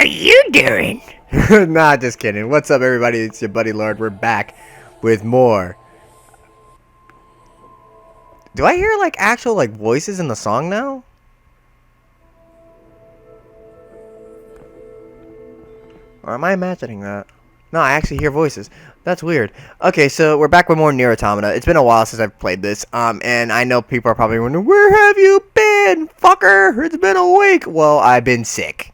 are you doing? Nah, just kidding. What's up, everybody? It's your buddy Lord. We're back with more. Do I hear like actual like voices in the song now? Or am I imagining that? No, I actually hear voices. That's weird. Okay, so we're back with more NieR Automata. It's been a while since I've played this. And I know people are probably wondering, where have you been, fucker? It's been a week. Well, I've been sick.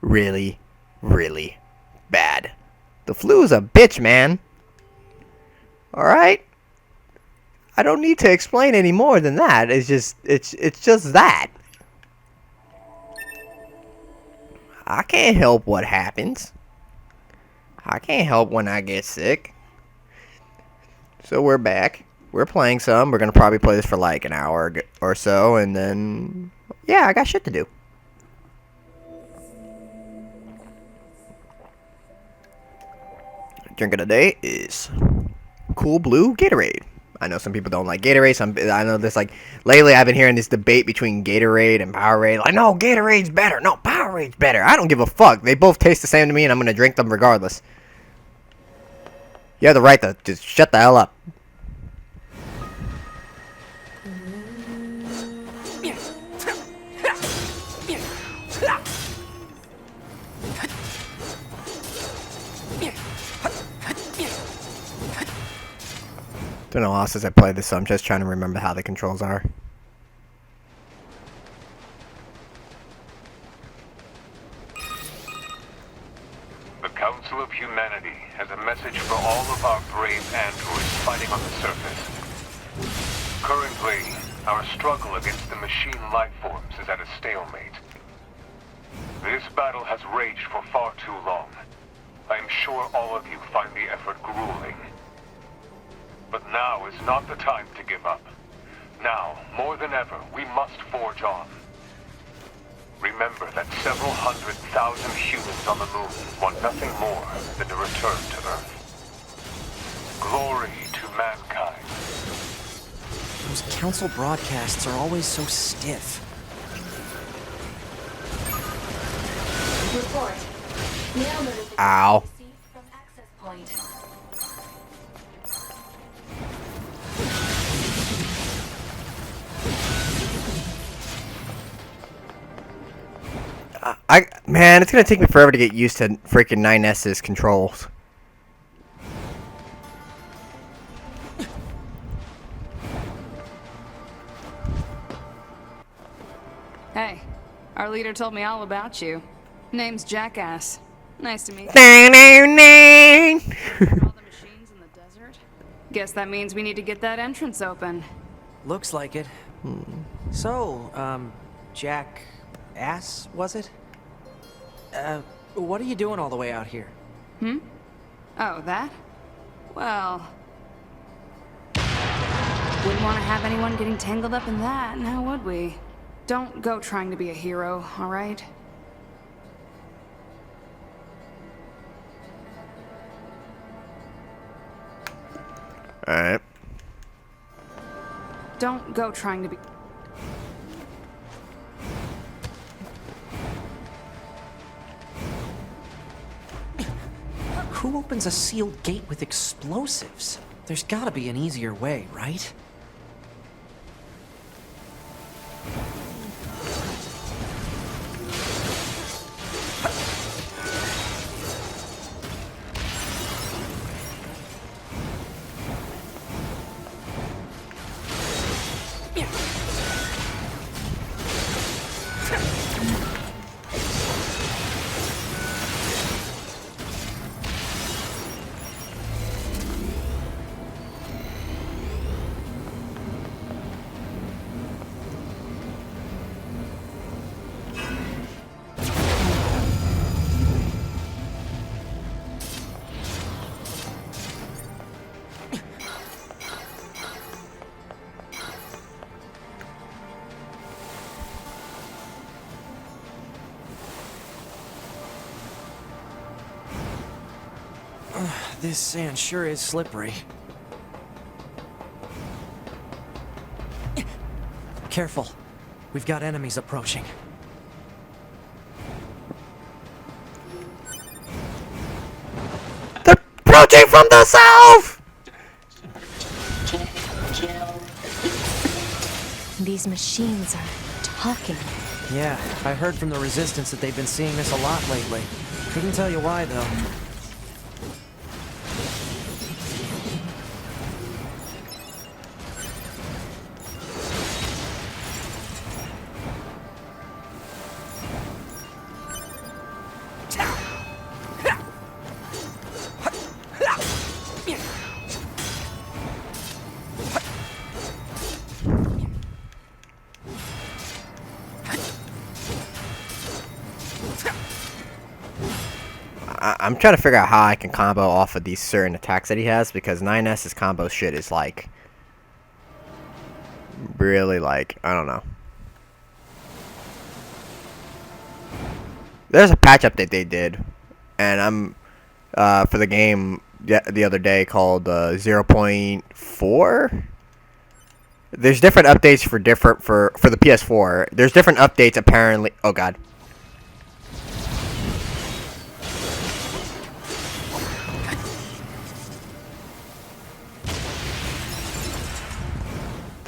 Really, really bad. The flu's a bitch, man. Alright? I don't need to explain any more than that. It's just that. I can't help what happens. I can't help when I get sick. So we're back. We're playing some. We're going to probably play this for like an hour or so. And then, yeah, I got shit to do. Drink of the day is Cool Blue Gatorade. I know some people don't like Gatorade. I know this, like, lately I've been hearing this debate between Gatorade and Powerade. Like, no, Gatorade's better. No, Powerade's better. I don't give a fuck. They both taste the same to me, and I'm going to drink them regardless. You have the right to just shut the hell up. It's been a while since I played this, so I'm just trying to remember how the controls are. The Council of Humanity has a message for all of our brave androids fighting on the surface. Currently, our struggle against the machine lifeforms is at a stalemate. This battle has raged for far too long. I am sure all of you find the effort grueling. But now is not the time to give up. Now, more than ever, we must forge on. Remember that several 100,000 humans on the moon want nothing more than to return to Earth. Glory to mankind. Those council broadcasts are always so stiff. Report. Ow. From access point. Man, it's gonna take me forever to get used to freaking 9S's controls. Hey, our leader told me all about you. Name's Jackass. Nice to meet you. All All the machines in the desert? Guess that means we need to get that entrance open. Looks like it. So, Jackass, was it? What are you doing all the way out here? Oh, that? Well... wouldn't want to have anyone getting tangled up in that, now would we? Don't go trying to be a hero, alright? right. Don't go trying to be... Who opens a sealed gate with explosives? There's gotta be an easier way, right? This sand sure is slippery. Careful. We've got enemies approaching. approaching from the south! These machines are talking. Yeah, I heard from the Resistance that they've been seeing this a lot lately. Couldn't tell you why, though. I'm trying to figure out how I can combo off of these certain attacks that he has, because 9S's combo shit is like really like, I don't know. There's a patch update they did, and I'm for the game the other day called 0.4. There's different updates for the PS4. There's different updates apparently. Oh god.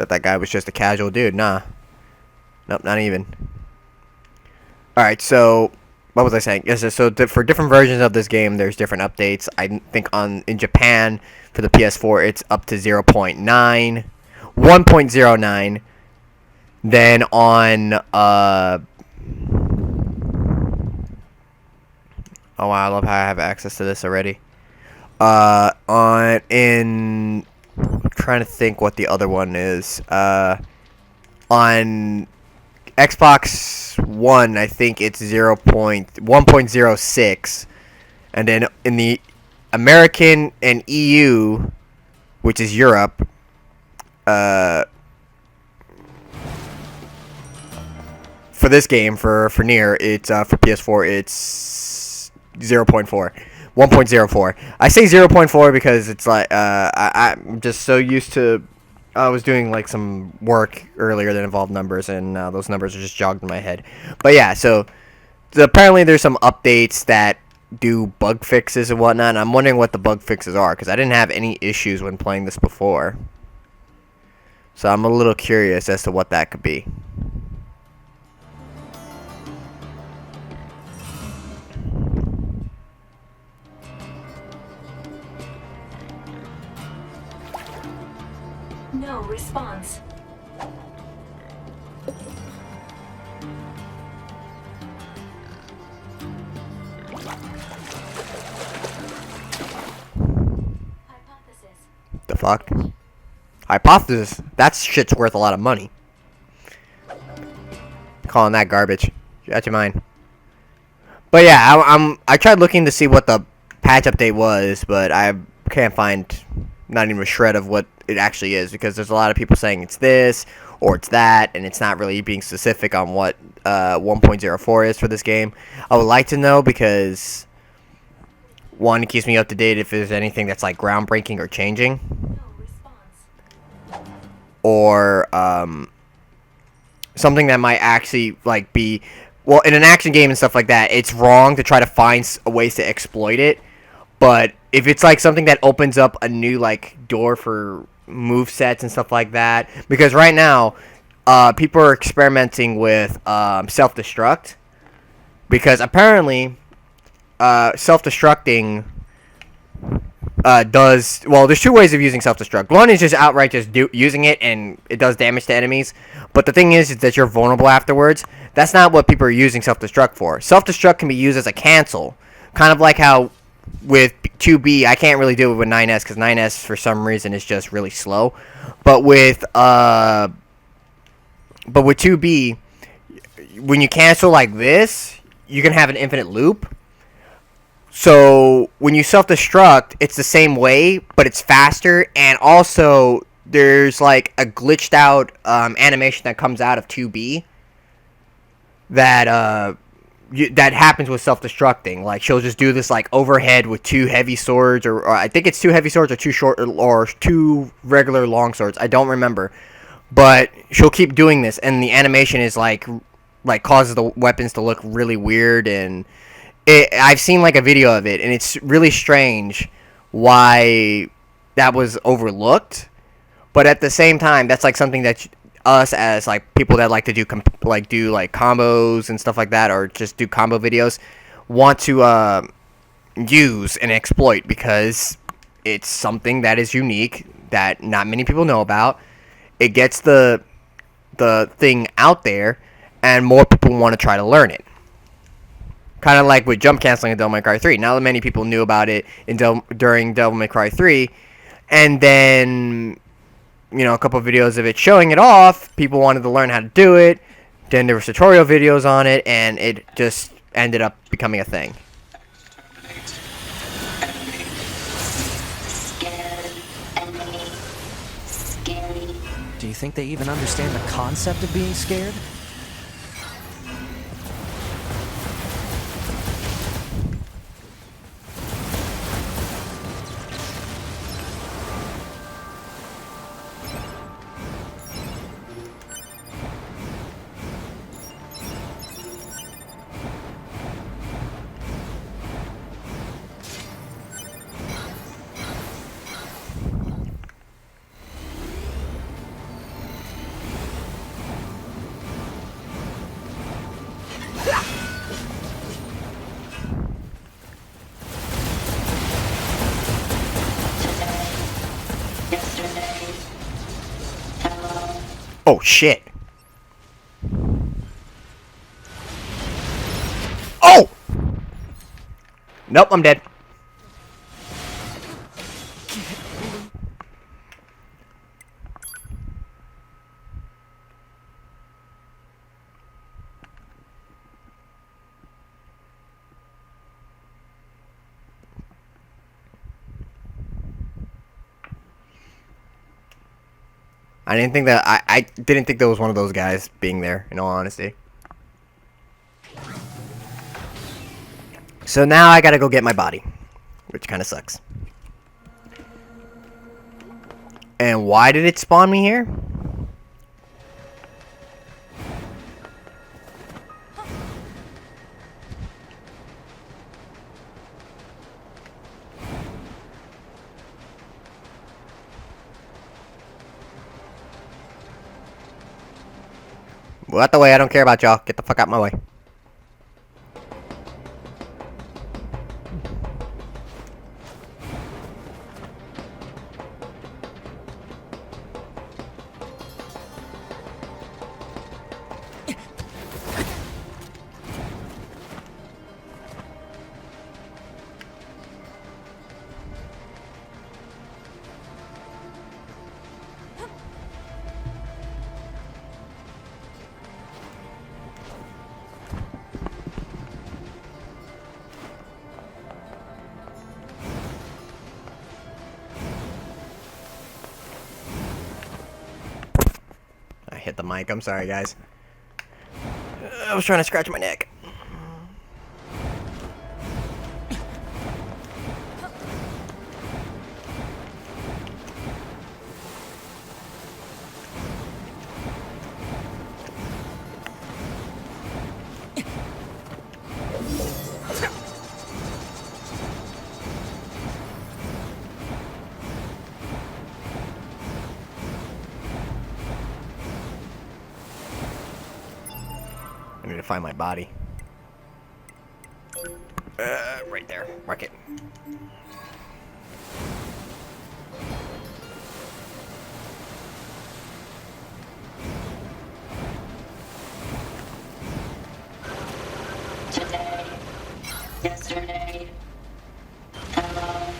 That guy was just a casual dude. Nah. Nope, not even. Alright, so what was I saying? Yes, so for different versions of this game, there's different updates. I think in Japan, for the PS4, it's up to 0.9, 1.09. Then on, oh wow, I love how I have access to this already. I'm trying to think what the other one is. On Xbox One, I think it's 1.06, and then in the American and EU, which is Europe, for this game for NieR, it's for PS4, it's 0.4. 1.04. I say 0.4 because it's like I'm just so used to. I was doing like some work earlier that involved numbers, and those numbers are just jogged in my head. But yeah, so apparently there's some updates that do bug fixes and whatnot. And I'm wondering what the bug fixes are, because I didn't have any issues when playing this before. So I'm a little curious as to what that could be. No response. Hypothesis. The fuck? Hypothesis? That shit's worth a lot of money. Calling that garbage. You out your mind. But yeah, I tried looking to see what the patch update was, but I can't find not even a shred of what it actually is, because there's a lot of people saying it's this or it's that, and it's not really being specific on what 1.04 is for this game. I would like to know, because one, it keeps me up to date if there's anything that's like groundbreaking or changing, No response. or something that might actually like be, well, in an action game and stuff like that, it's wrong to try to find ways to exploit it. But if it's like something that opens up a new like door for move sets and stuff like that, because right now people are experimenting with self-destruct, because apparently self-destructing does, well, there's two ways of using self-destruct. One is just outright just using it and it does damage to enemies, but the thing is that you're vulnerable afterwards. That's not what people are using self-destruct for. Self-destruct can be used as a cancel, kind of like how with 2B, I can't really do it with 9S, because 9S for some reason is just really slow. But with 2B, when you cancel like this, you can have an infinite loop. So when you self-destruct, it's the same way, but it's faster, and also there's like a glitched out animation that comes out of 2B that that happens with self-destructing. Like, she'll just do this like overhead with two heavy swords, or I think it's two heavy swords or two short, or two regular long swords. I don't remember, but she'll keep doing this, and the animation is like causes the weapons to look really weird. And I've seen like a video of it, and it's really strange why that was overlooked. But at the same time, that's like something that us as like people that like to do do like combos and stuff like that, or just do combo videos, want to use and exploit, because it's something that is unique that not many people know about. It gets the thing out there, and more people want to try to learn it. Kind of like with jump canceling in Devil May Cry 3. Now that many people knew about it during Devil May Cry 3, and then a couple of videos of it showing it off, people wanted to learn how to do it. Then there was tutorial videos on it, and it just ended up becoming a thing. Do you think they even understand the concept of being scared? Oh shit. Oh! Nope, I'm dead. I didn't think that I didn't think there was one of those guys being there, in all honesty. So now I gotta go get my body, which kind of sucks. And why did it spawn me here? Well, out the way, I don't care about y'all. Get the fuck out my way. I hit the mic. I'm sorry, guys. I was trying to scratch my neck. I need to find my body. Right there. Mark it. Today, yesterday, hello.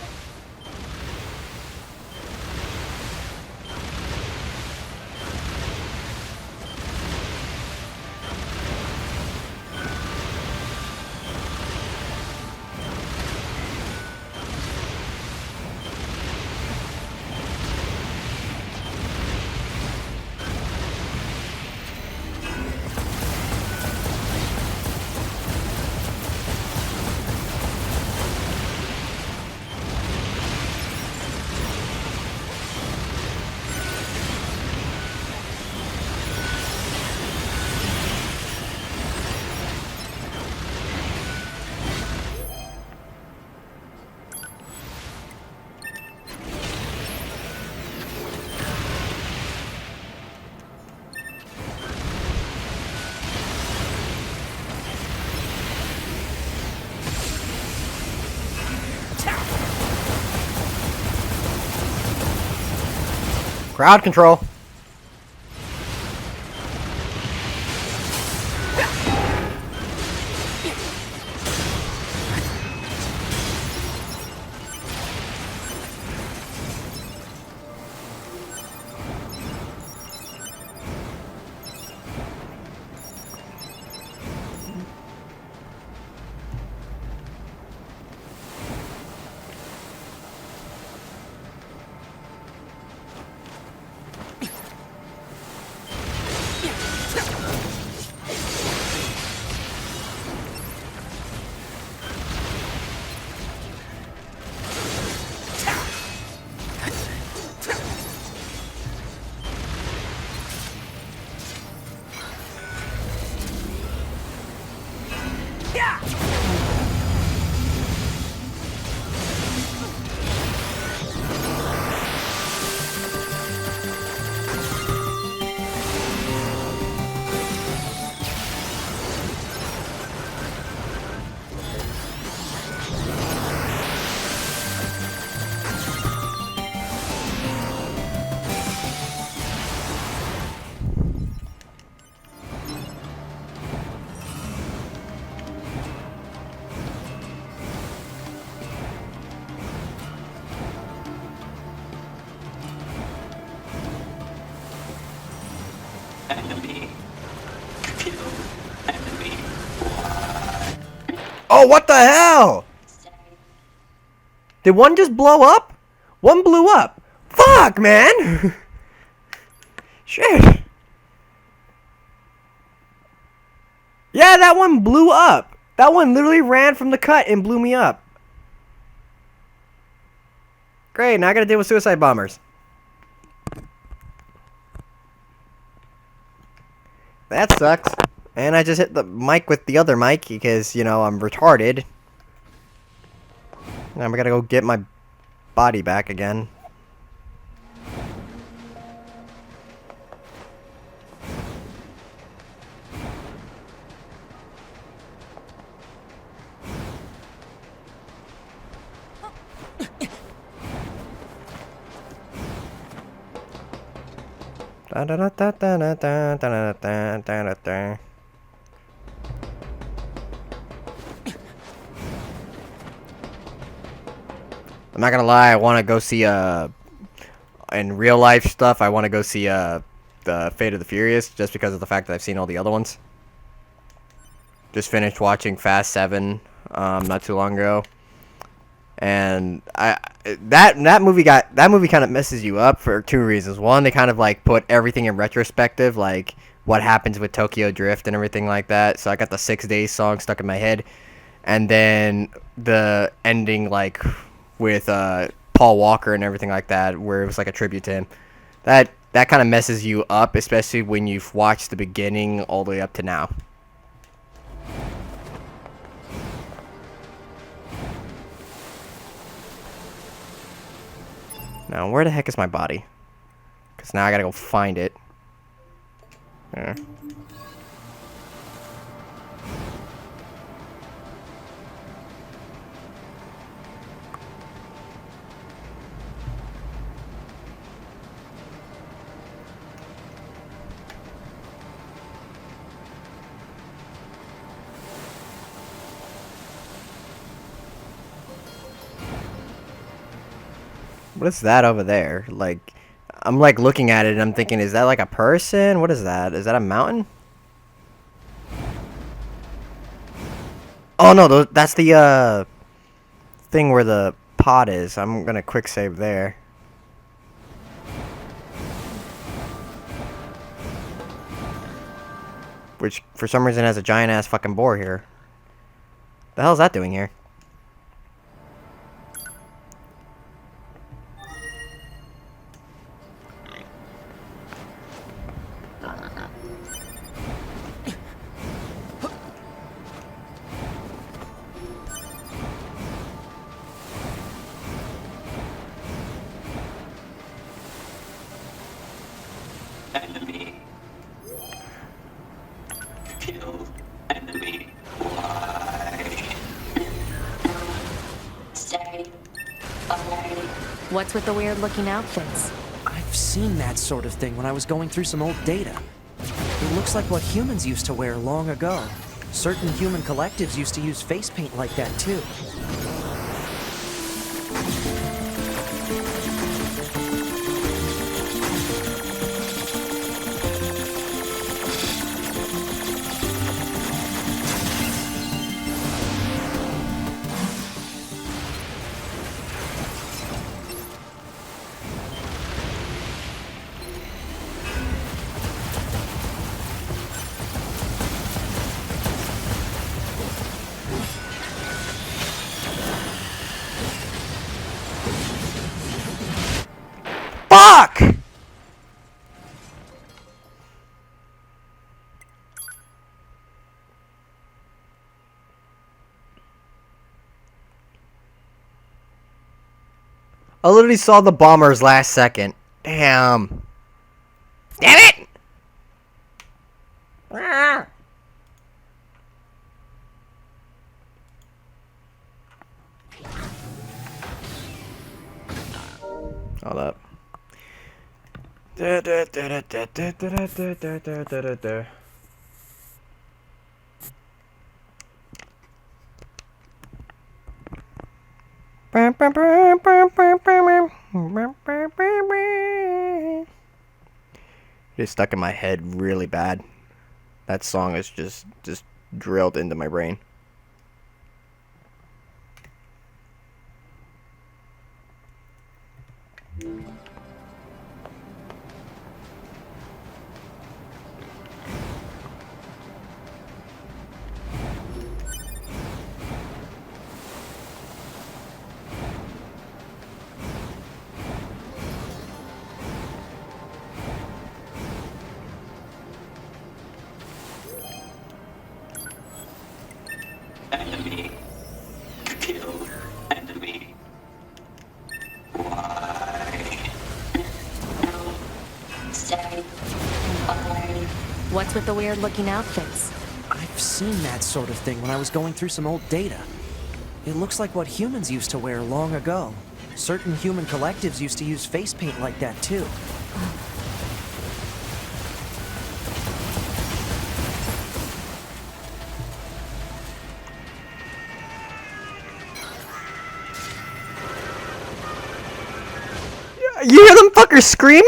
Crowd control. Enemy. Kill. Enemy. Oh, what the hell? Did one just blow up? One blew up. Fuck, man. Shit. Yeah, that one blew up. That one literally ran from the cut and blew me up. Great, now I gotta deal with suicide bombers. That sucks. And I just hit the mic with the other mic because, you know, I'm retarded. Now we gotta go get my body back again. Da da da da da da da da da da. I'm not gonna lie, I want to go see in real life stuff. I want to go see the Fate of the Furious just because of the fact that I've seen all the other ones. Just finished watching Fast 7 not too long ago, and that movie kind of messes you up for two reasons. One, they kind of like put everything in retrospective, like what happens with Tokyo Drift and everything like that. So I got the 6 Days song stuck in my head, and then the ending like with Paul Walker and everything like that, where it was like a tribute to him. That kind of messes you up, especially when you've watched the beginning all the way up to now. Now, where the heck is my body? Because now I gotta go find it. There. What is that over there? Like, I'm like looking at it and I'm thinking, is that like a person? What is that? Is that a mountain? Oh no, that's the thing where the pot is. I'm gonna quick save there. Which for some reason has a giant ass fucking boar here. The hell is that doing here? Enemy. Kill. Enemy. Why? Stay away. What's with the weird looking outfits? I've seen that sort of thing when I was going through some old data. It looks like what humans used to wear long ago. Certain human collectives used to use face paint like that too. Fuck! I literally saw the bombers last second. Damn. Damn it! Ah. Hold up. It's stuck in my head really bad. That song is just drilled into my brain. Enemy. Kill enemy. Why? Stay. Bye. What's with the weird looking outfits? I've seen that sort of thing when I was going through some old data. It looks like what humans used to wear long ago. Certain human collectives used to use face paint like that too. You hear them fuckers screaming?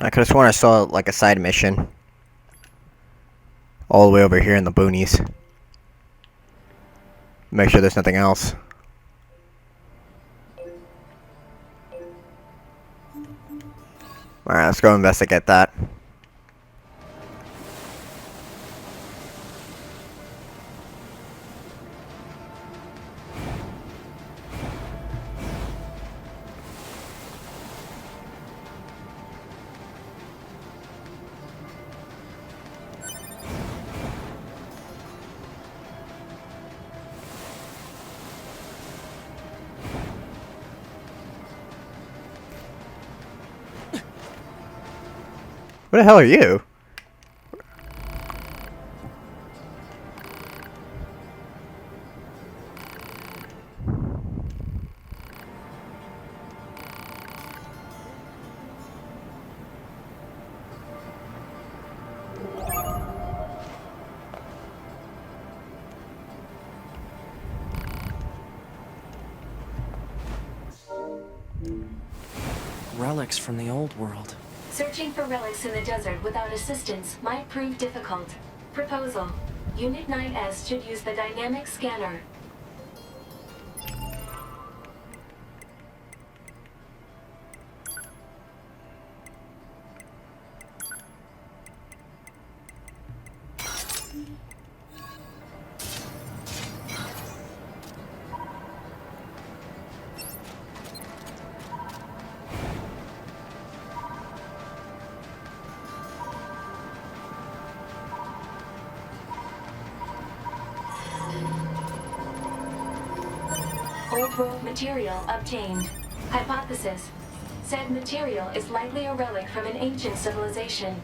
I could have sworn I saw like a side mission all the way over here in the boonies. Make sure there's nothing else. Alright, let's go investigate that. What the hell are you? Relics from the old world. Searching for relics in the desert without assistance might prove difficult. Proposal. Unit 9S should use the dynamic scanner. Old world material obtained. Hypothesis. Said material is likely a relic from an ancient civilization.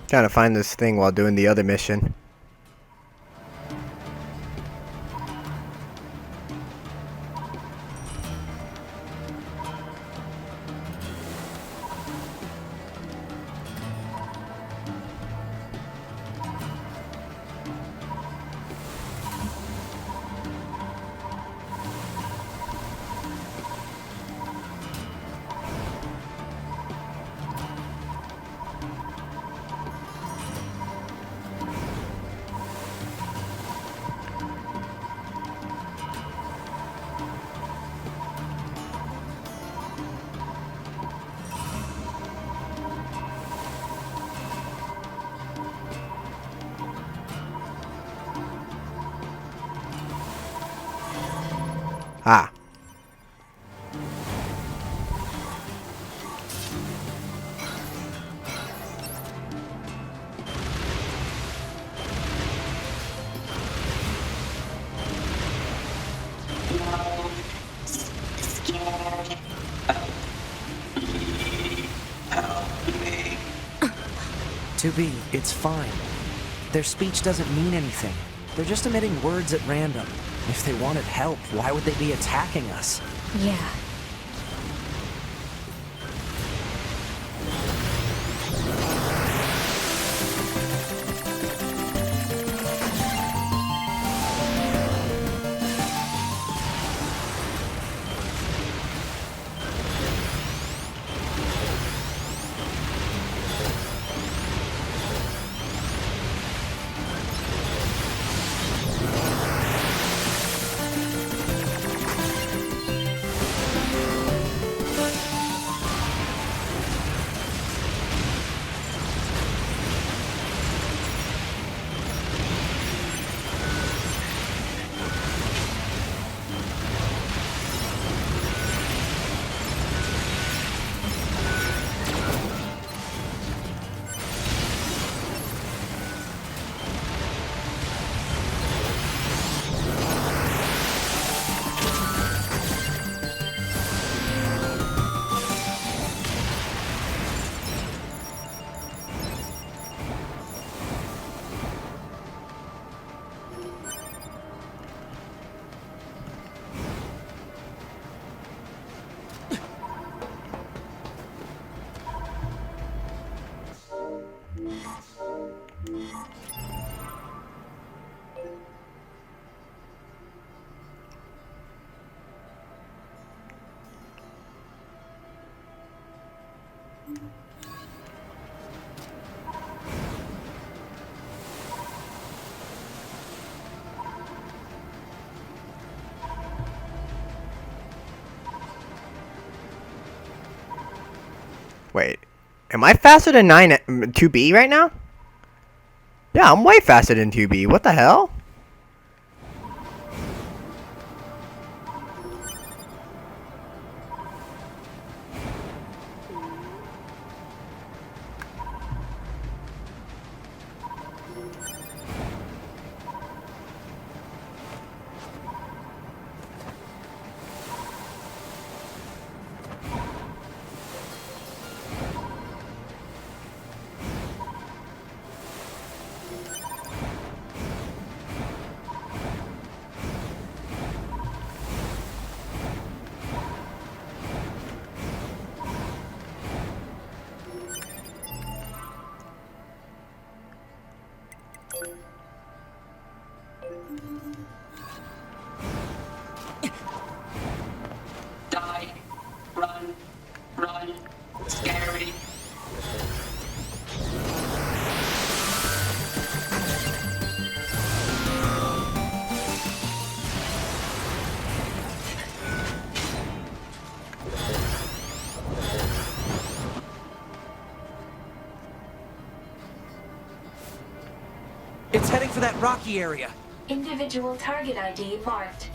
Trying to find this thing while doing the other mission. Ah. No. Scared. Help me. To be, it's fine. Their speech doesn't mean anything. They're just emitting words at random. If they wanted help, why would they be attacking us? Yeah. Am I faster than 2B right now? Yeah, I'm way faster than 2B. What the hell? Die. Run. Run. Scary. It's heading for that rocky area. Individual target ID marked.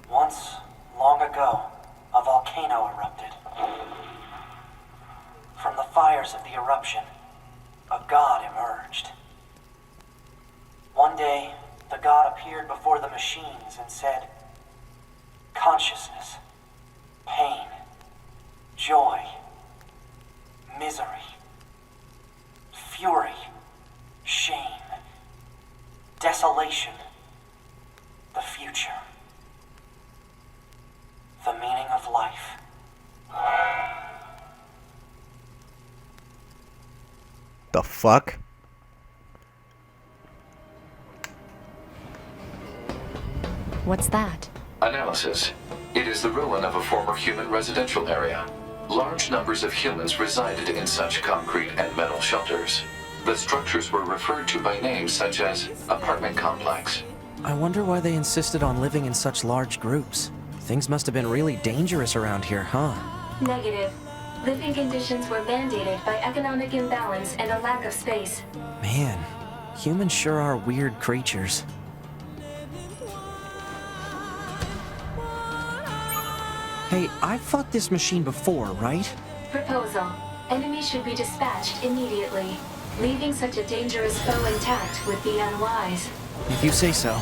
Once, long ago, a volcano erupted. From the fires of the eruption, a god emerged. One day, the god appeared before the machines and said, "Consciousness, pain, joy, misery, fury, shame, desolation, the future. The meaning of life." The fuck? What's that? Analysis. It is the ruin of a former human residential area. Large numbers of humans resided in such concrete and metal shelters. The structures were referred to by names such as apartment complex. I wonder why they insisted on living in such large groups. Things must have been really dangerous around here, huh? Negative. Living conditions were mandated by economic imbalance and a lack of space. Man, humans sure are weird creatures. Hey, I fought this machine before, right? Proposal. Enemies should be dispatched immediately. Leaving such a dangerous foe intact would be unwise. If you say so.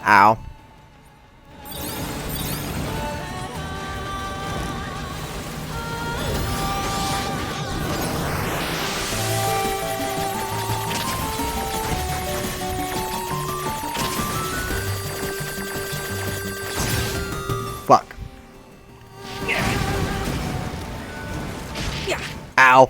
Ow. Fuck. Ow.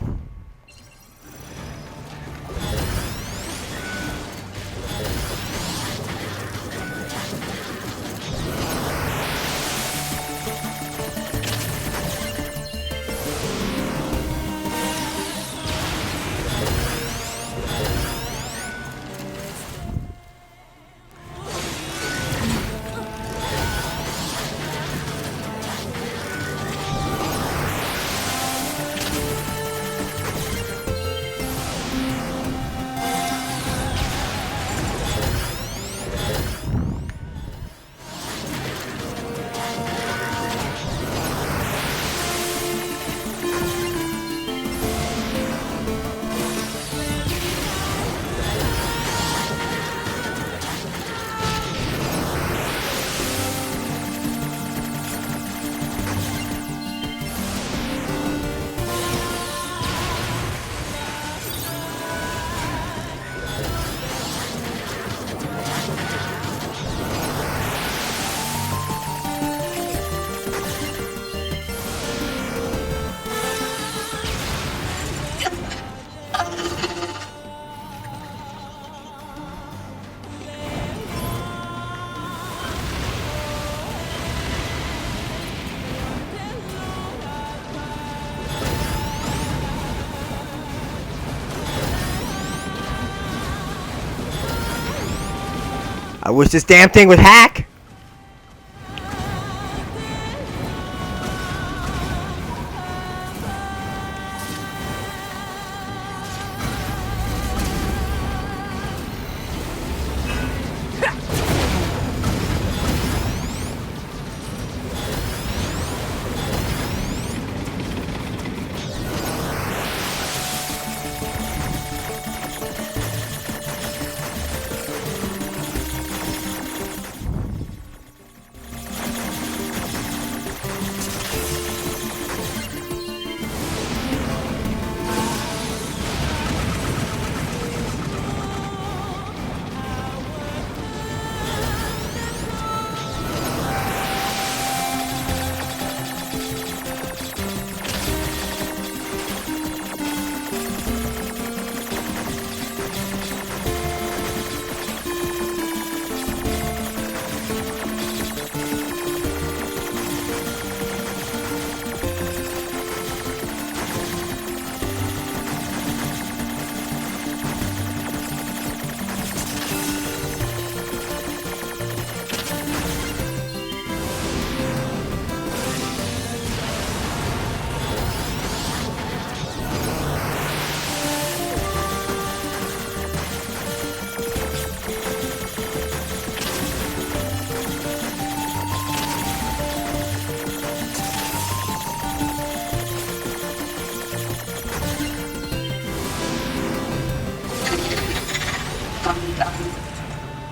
I wish this damn thing would hack.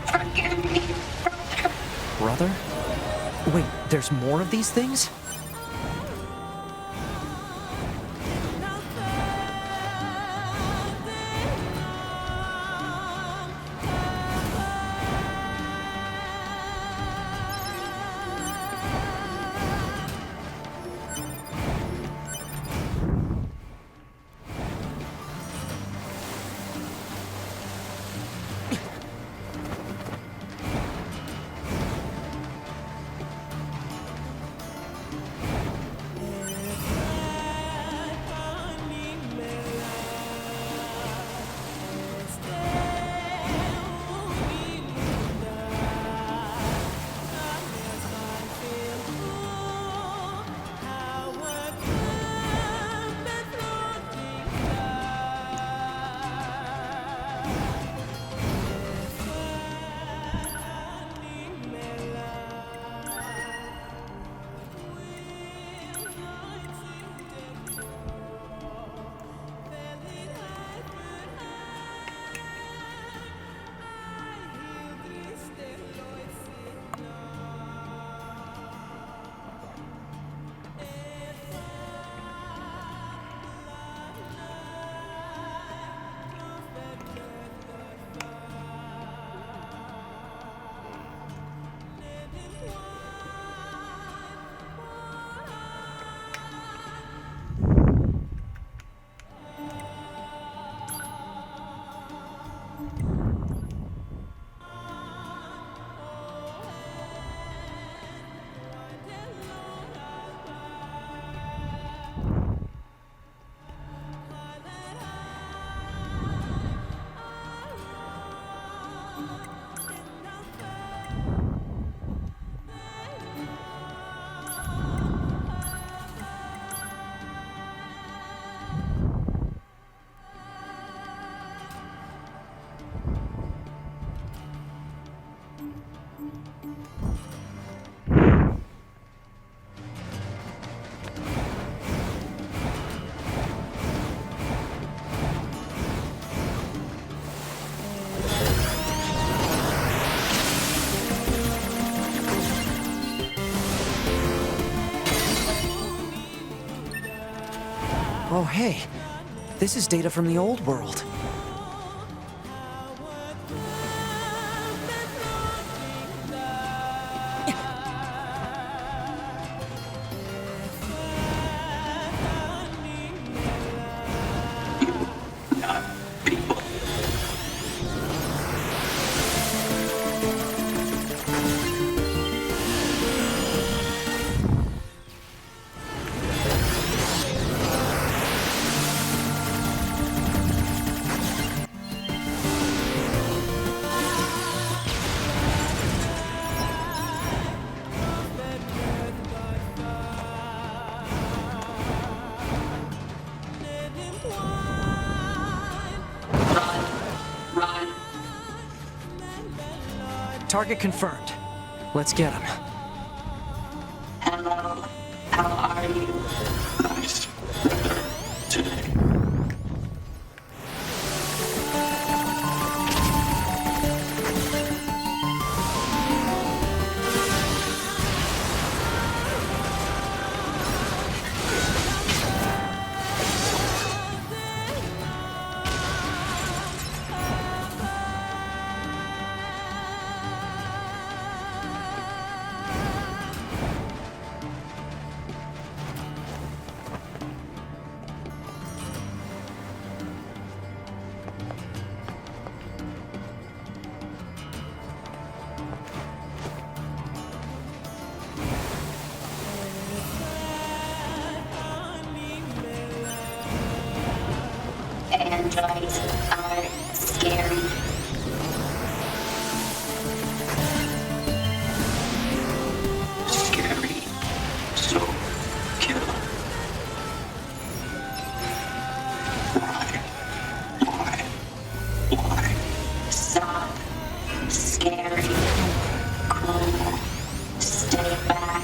Forgive me. Brother? Wait, there's more of these things? Oh, hey. This is data from the old world. Target confirmed. Let's get him. Hello. How are you? Nice weather today. Androids are scary. Scary. So kill. Why? Stop. Scary. Cool. Stay back.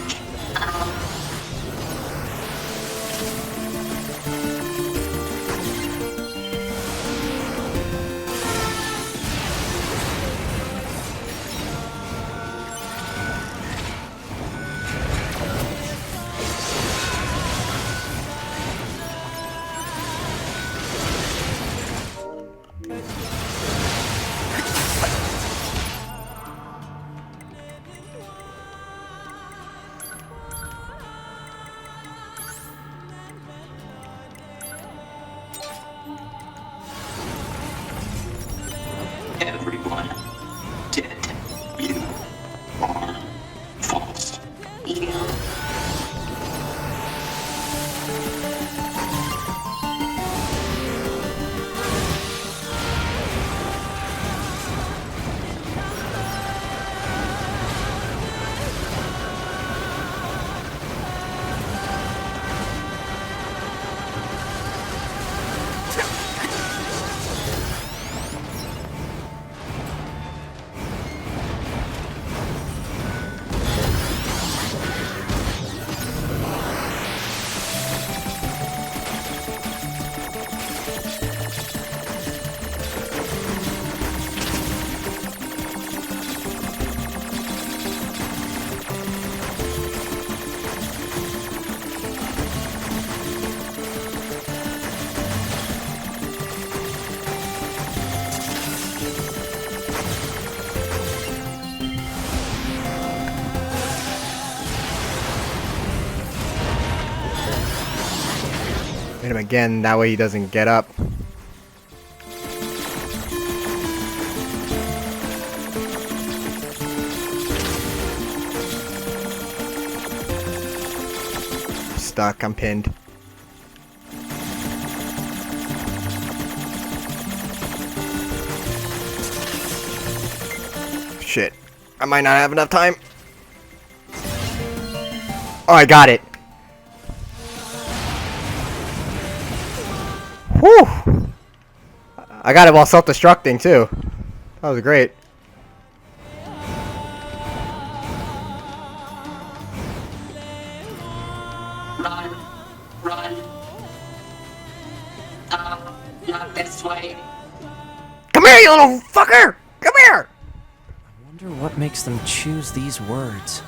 Everyone dead. You are false. You. Hit him again, that way he doesn't get up. Stuck, I'm pinned. Shit. I might not have enough time. Oh, I got it. Whew. I got it while self-destructing too. That was great. Run. Run. Not this way. Come here, you little fucker! Come here! I wonder what makes them choose these words.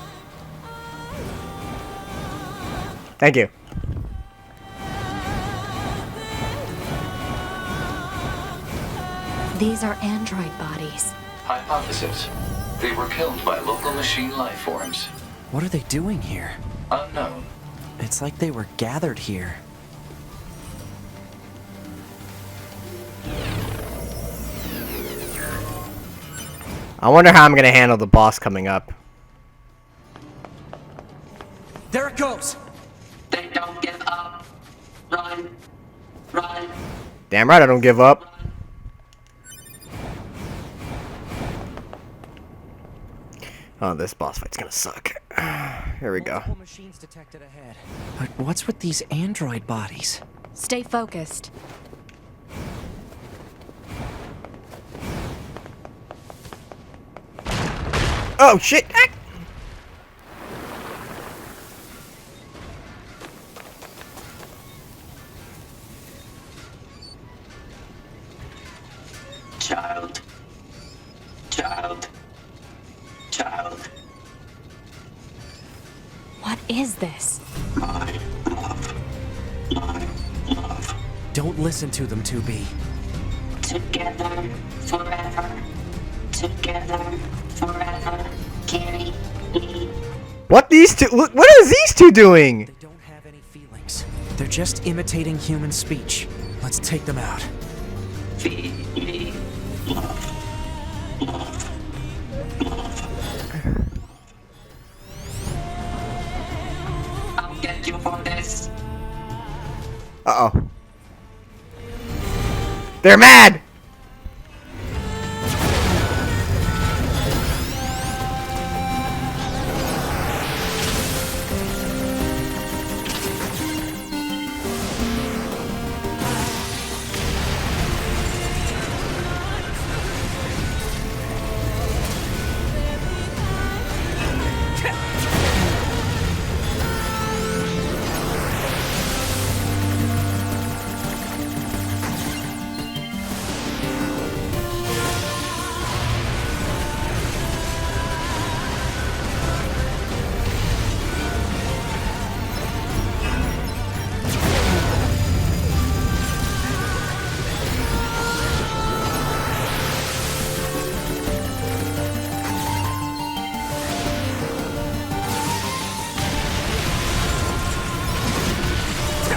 Thank you. These are android bodies. Hypothesis. They were killed by local machine life forms. What are they doing here? Unknown. It's like they were gathered here. I wonder how I'm gonna handle the boss coming up. There it goes! They don't give up. Run. Run. Damn right I don't give up. Oh, this boss fight's gonna suck. Here we go. Multiple machines detected ahead. But what's with these android bodies? Stay focused. Oh shit! Ah! Child. Child. Child. What is this? My love. My love. Don't listen to them, 2B. Together forever. Together forever. Carry me. What these two? What are these two doing? They don't have any feelings. They're just imitating human speech. Let's take them out. Feed me. Love. Love. Love. I'll get you for this. Uh-oh. They're mad!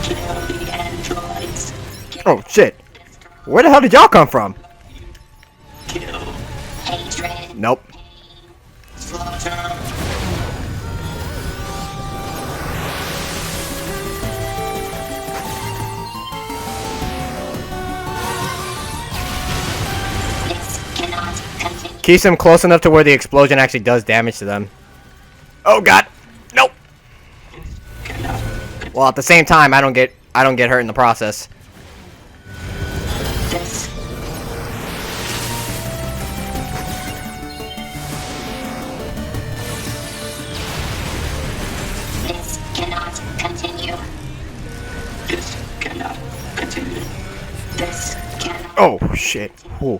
Kill the androids. Oh shit. Where the hell did y'all come from? Kill. Hatred. Nope. Slaughter. This cannot continue. Keeps them close enough to where the explosion actually does damage to them. Oh god. Nope. Well, at the same time, I don't get hurt in the process. This. This cannot continue. This cannot continue. This cannot. Oh shit. Ooh.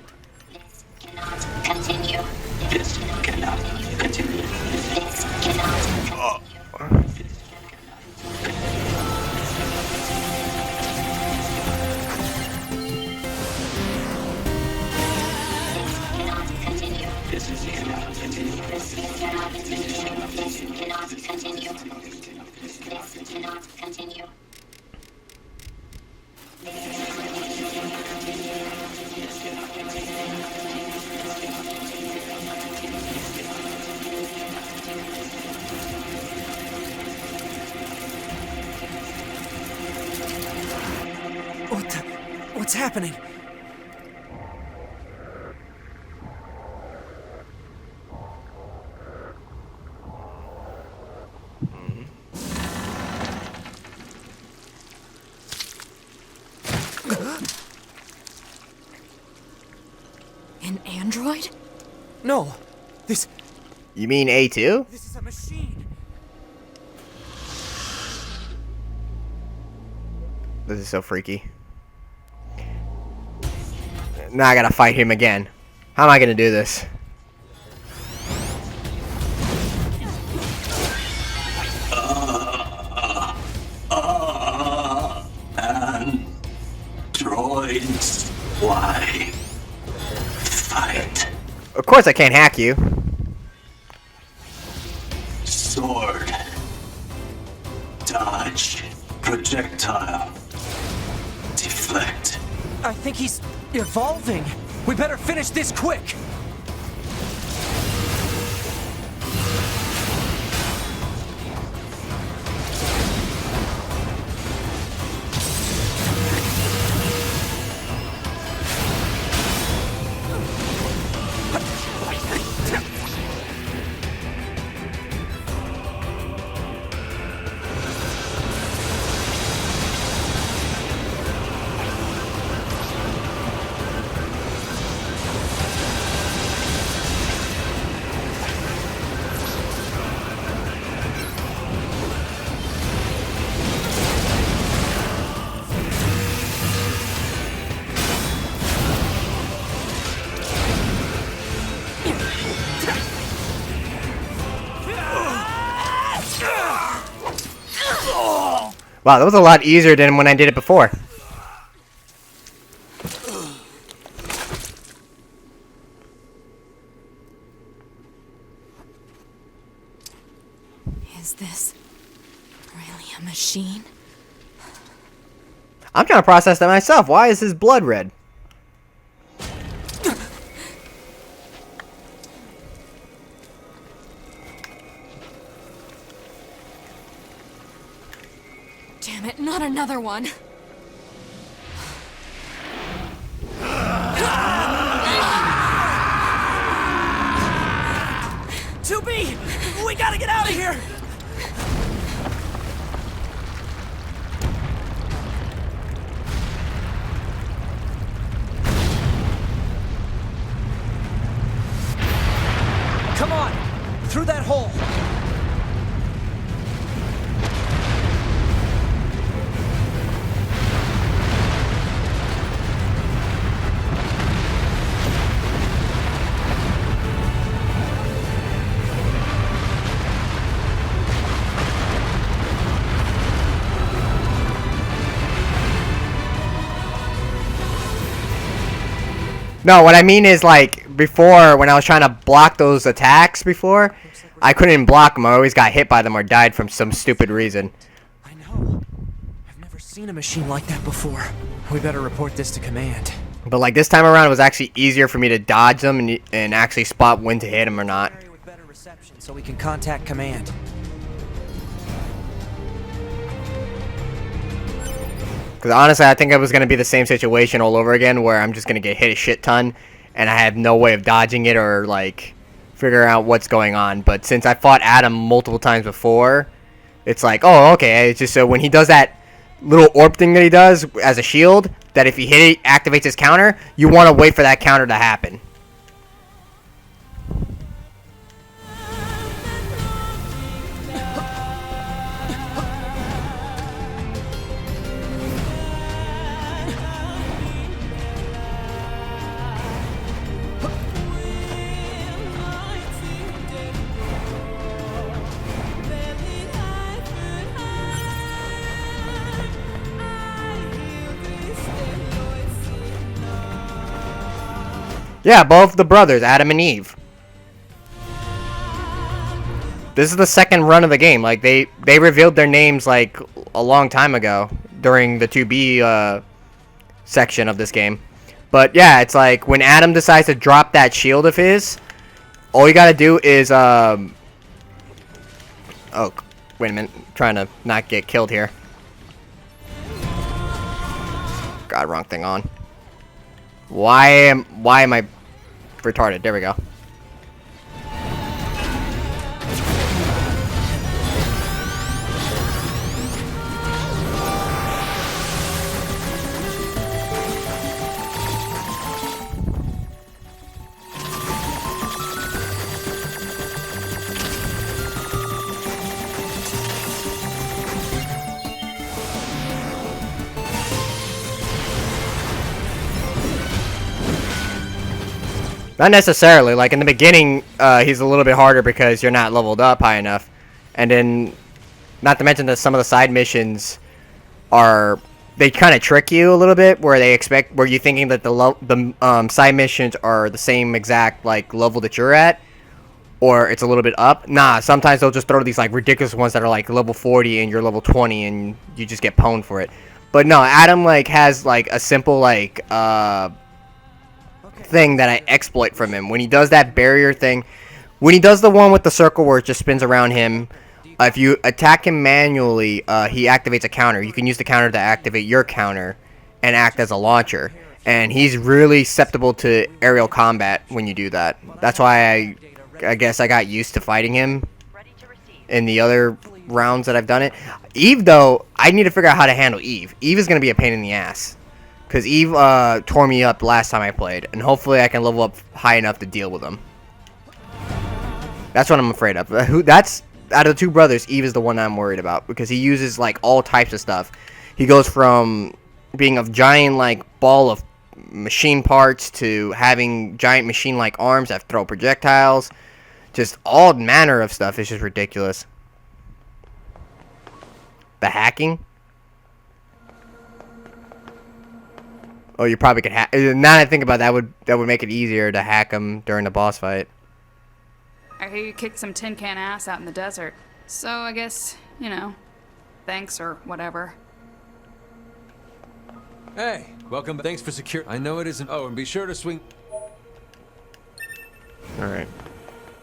This cannot continue. This cannot continue. This cannot continue. This cannot continue. This cannot continue. This cannot continue. This cannot continue. What's happening? An android? No, this You mean A2? is a machine. This is so freaky. Now I gotta fight him again. How am I gonna do this? Androids. Why? Fight. Of course I can't hack you. Sword. Dodge. Projectile. Deflect. I think he's evolving. We better finish this quick. Wow, that was a lot easier than when I did it before. Is this really a machine? I'm trying to process that myself. Why is his blood red? Damn it, not another one. 2B! We gotta get out of here! Come on! Through that hole! No, what I mean is, like, before, when I was trying to block those attacks before, I couldn't block them. I always got hit by them or died from some stupid reason. I know. I've never seen a machine like that before. We better report this to command. But, like, this time around, it was actually easier for me to dodge them and actually spot when to hit them or not. Area with better reception so we can contact command. Because honestly, I think it was going to be the same situation all over again, where I'm just going to get hit a shit ton, and I have no way of dodging it or, like, figuring out what's going on. But since I fought Adam multiple times before, it's like, oh, okay. It's just so when he does that little orb thing that he does as a shield, that if he hit it, activates his counter, you want to wait for that counter to happen. Yeah, both the brothers, Adam and Eve. This is the second run of the game. Like, they revealed their names, like, a long time ago during the 2B section of this game. But, yeah, it's like, when Adam decides to drop that shield of his, all you gotta do is, oh, wait a minute. I'm trying to not get killed here. God, wrong thing on. Why am I retarded? There we go. Not necessarily. Like, in the beginning, he's a little bit harder because you're not leveled up high enough. And then, not to mention that some of the side missions are... They kind of trick you a little bit, where you're thinking that the side missions are the same exact, like, level that you're at. Or it's a little bit up. Nah, sometimes they'll just throw these, like, ridiculous ones that are, like, level 40 and you're level 20 and you just get pwned for it. But no, Adam, like, has, like, a simple, like, thing that I exploit from him. When he does that barrier thing, when he does the one with the circle where it just spins around him, if you attack him manually, he activates a counter. You can use the counter to activate your counter and act as a launcher. And he's really susceptible to aerial combat when you do that. That's why I guess I got used to fighting him in the other rounds that I've done it. Eve, though, I need to figure out how to handle Eve. Eve is going to be a pain in the ass. Because Eve tore me up last time I played. And hopefully I can level up high enough to deal with him. That's what I'm afraid of. Out of the two brothers, Eve is the one I'm worried about. Because he uses, like, all types of stuff. He goes from being a giant, like, ball of machine parts to having giant machine-like arms that throw projectiles. Just all manner of stuff. It's just ridiculous. The hacking? Oh, you probably could hack. Now that I think about it, that would make it easier to hack him during the boss fight. I hear you kicked some tin can ass out in the desert. So I guess, you know, thanks or whatever. Hey, welcome. Thanks for secure. I know it isn't. Oh, and be sure to swing. Alright.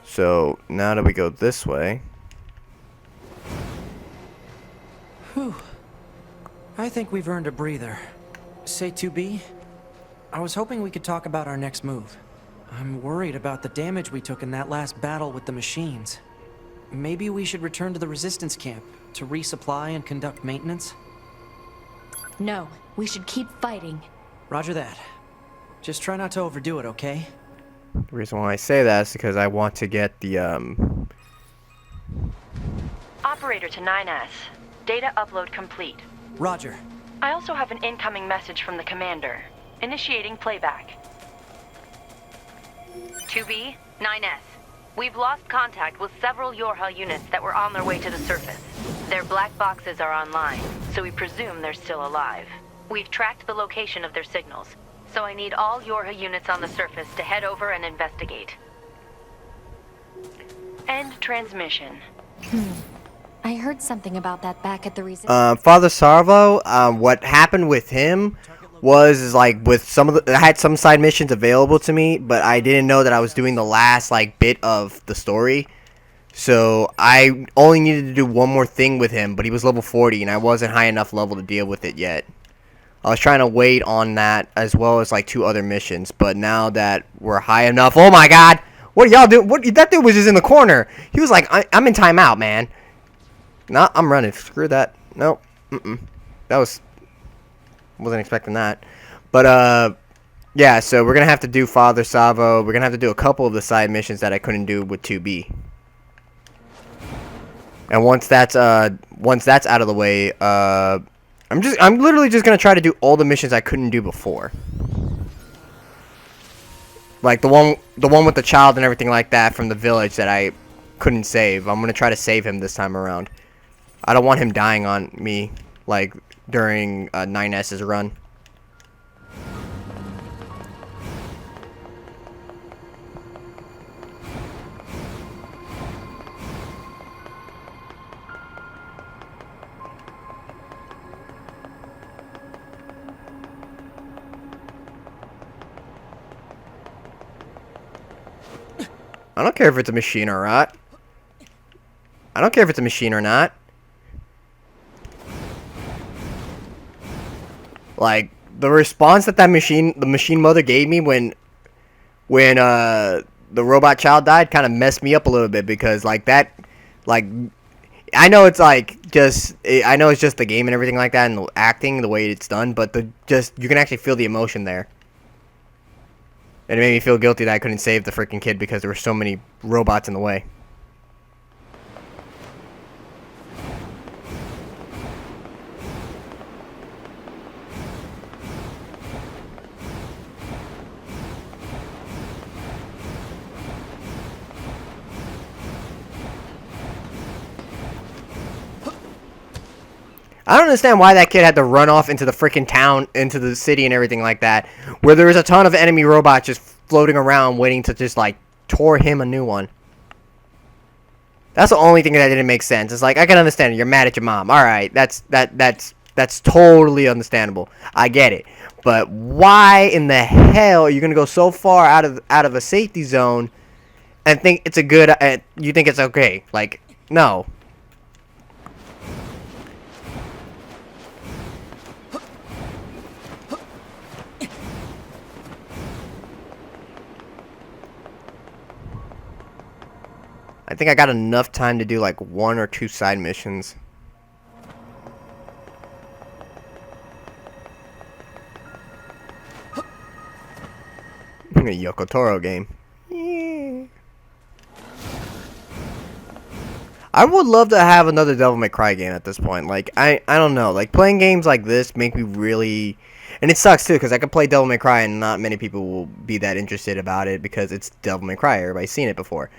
So, now that we go this way. Whew. I think we've earned a breather. Say 2B? I was hoping we could talk about our next move. I'm worried about the damage we took in that last battle with the machines. Maybe we should return to the resistance camp to resupply and conduct maintenance? No, we should keep fighting. Roger that. Just try not to overdo it, okay? The reason why I say that is because I want to get the, Operator to 9S. Data upload complete. Roger. I also have an incoming message from the commander. Initiating playback. 2B, 9S. We've lost contact with several Yorha units that were on their way to the surface. Their black boxes are online, so we presume they're still alive. We've tracked the location of their signals, so I need all Yorha units on the surface to head over and investigate. End transmission. I heard something about that back at the resistance. Father Sarvo, what happened with him was like with some of the, I had some side missions available to me, but I didn't know that I was doing the last like bit of the story. So I only needed to do one more thing with him, but he was level 40 and I wasn't high enough level to deal with it yet. I was trying to wait on that as well as like 2 other missions, but now that we're high enough, oh my god, what are y'all doing? What, that dude was just in the corner. He was like, I'm in timeout, man. Nah, I'm running. Screw that. Nope. That wasn't expecting that. But yeah, so we're gonna have to do Father Savo. We're gonna have to do a couple of the side missions that I couldn't do with 2B. And once that's out of the way, I'm literally just gonna try to do all the missions I couldn't do before. Like the one with the child and everything like that from the village that I couldn't save. I'm gonna try to save him this time around. I don't want him dying on me like during 9S's run. I don't care if it's a machine or not. I don't care if it's a machine or not. Like the response that the machine mother gave me when the robot child died kind of messed me up a little bit, because like that, like I know it's like just I know it's just the game and everything like that and the acting, the way it's done, but you can actually feel the emotion there. And it made me feel guilty that I couldn't save the freaking kid because there were so many robots in the way. I don't understand why that kid had to run off into the freaking town, into the city and everything like that, where there was a ton of enemy robots just floating around waiting to just, like, tore him a new one. That's the only thing that didn't make sense. It's like, I can understand it. You're mad at your mom. Alright, that's totally understandable. I get it. But why in the hell are you going to go so far out of a safety zone and think it's a good, you think it's okay? Like, no. I think I got enough time to do like 1 or 2 side missions. A Yoko Taro game. Yeah. I would love to have another Devil May Cry game at this point. Like, I don't know. Like, playing games like this make me really... And it sucks, too, because I could play Devil May Cry and not many people will be that interested about it because it's Devil May Cry. Everybody's seen it before.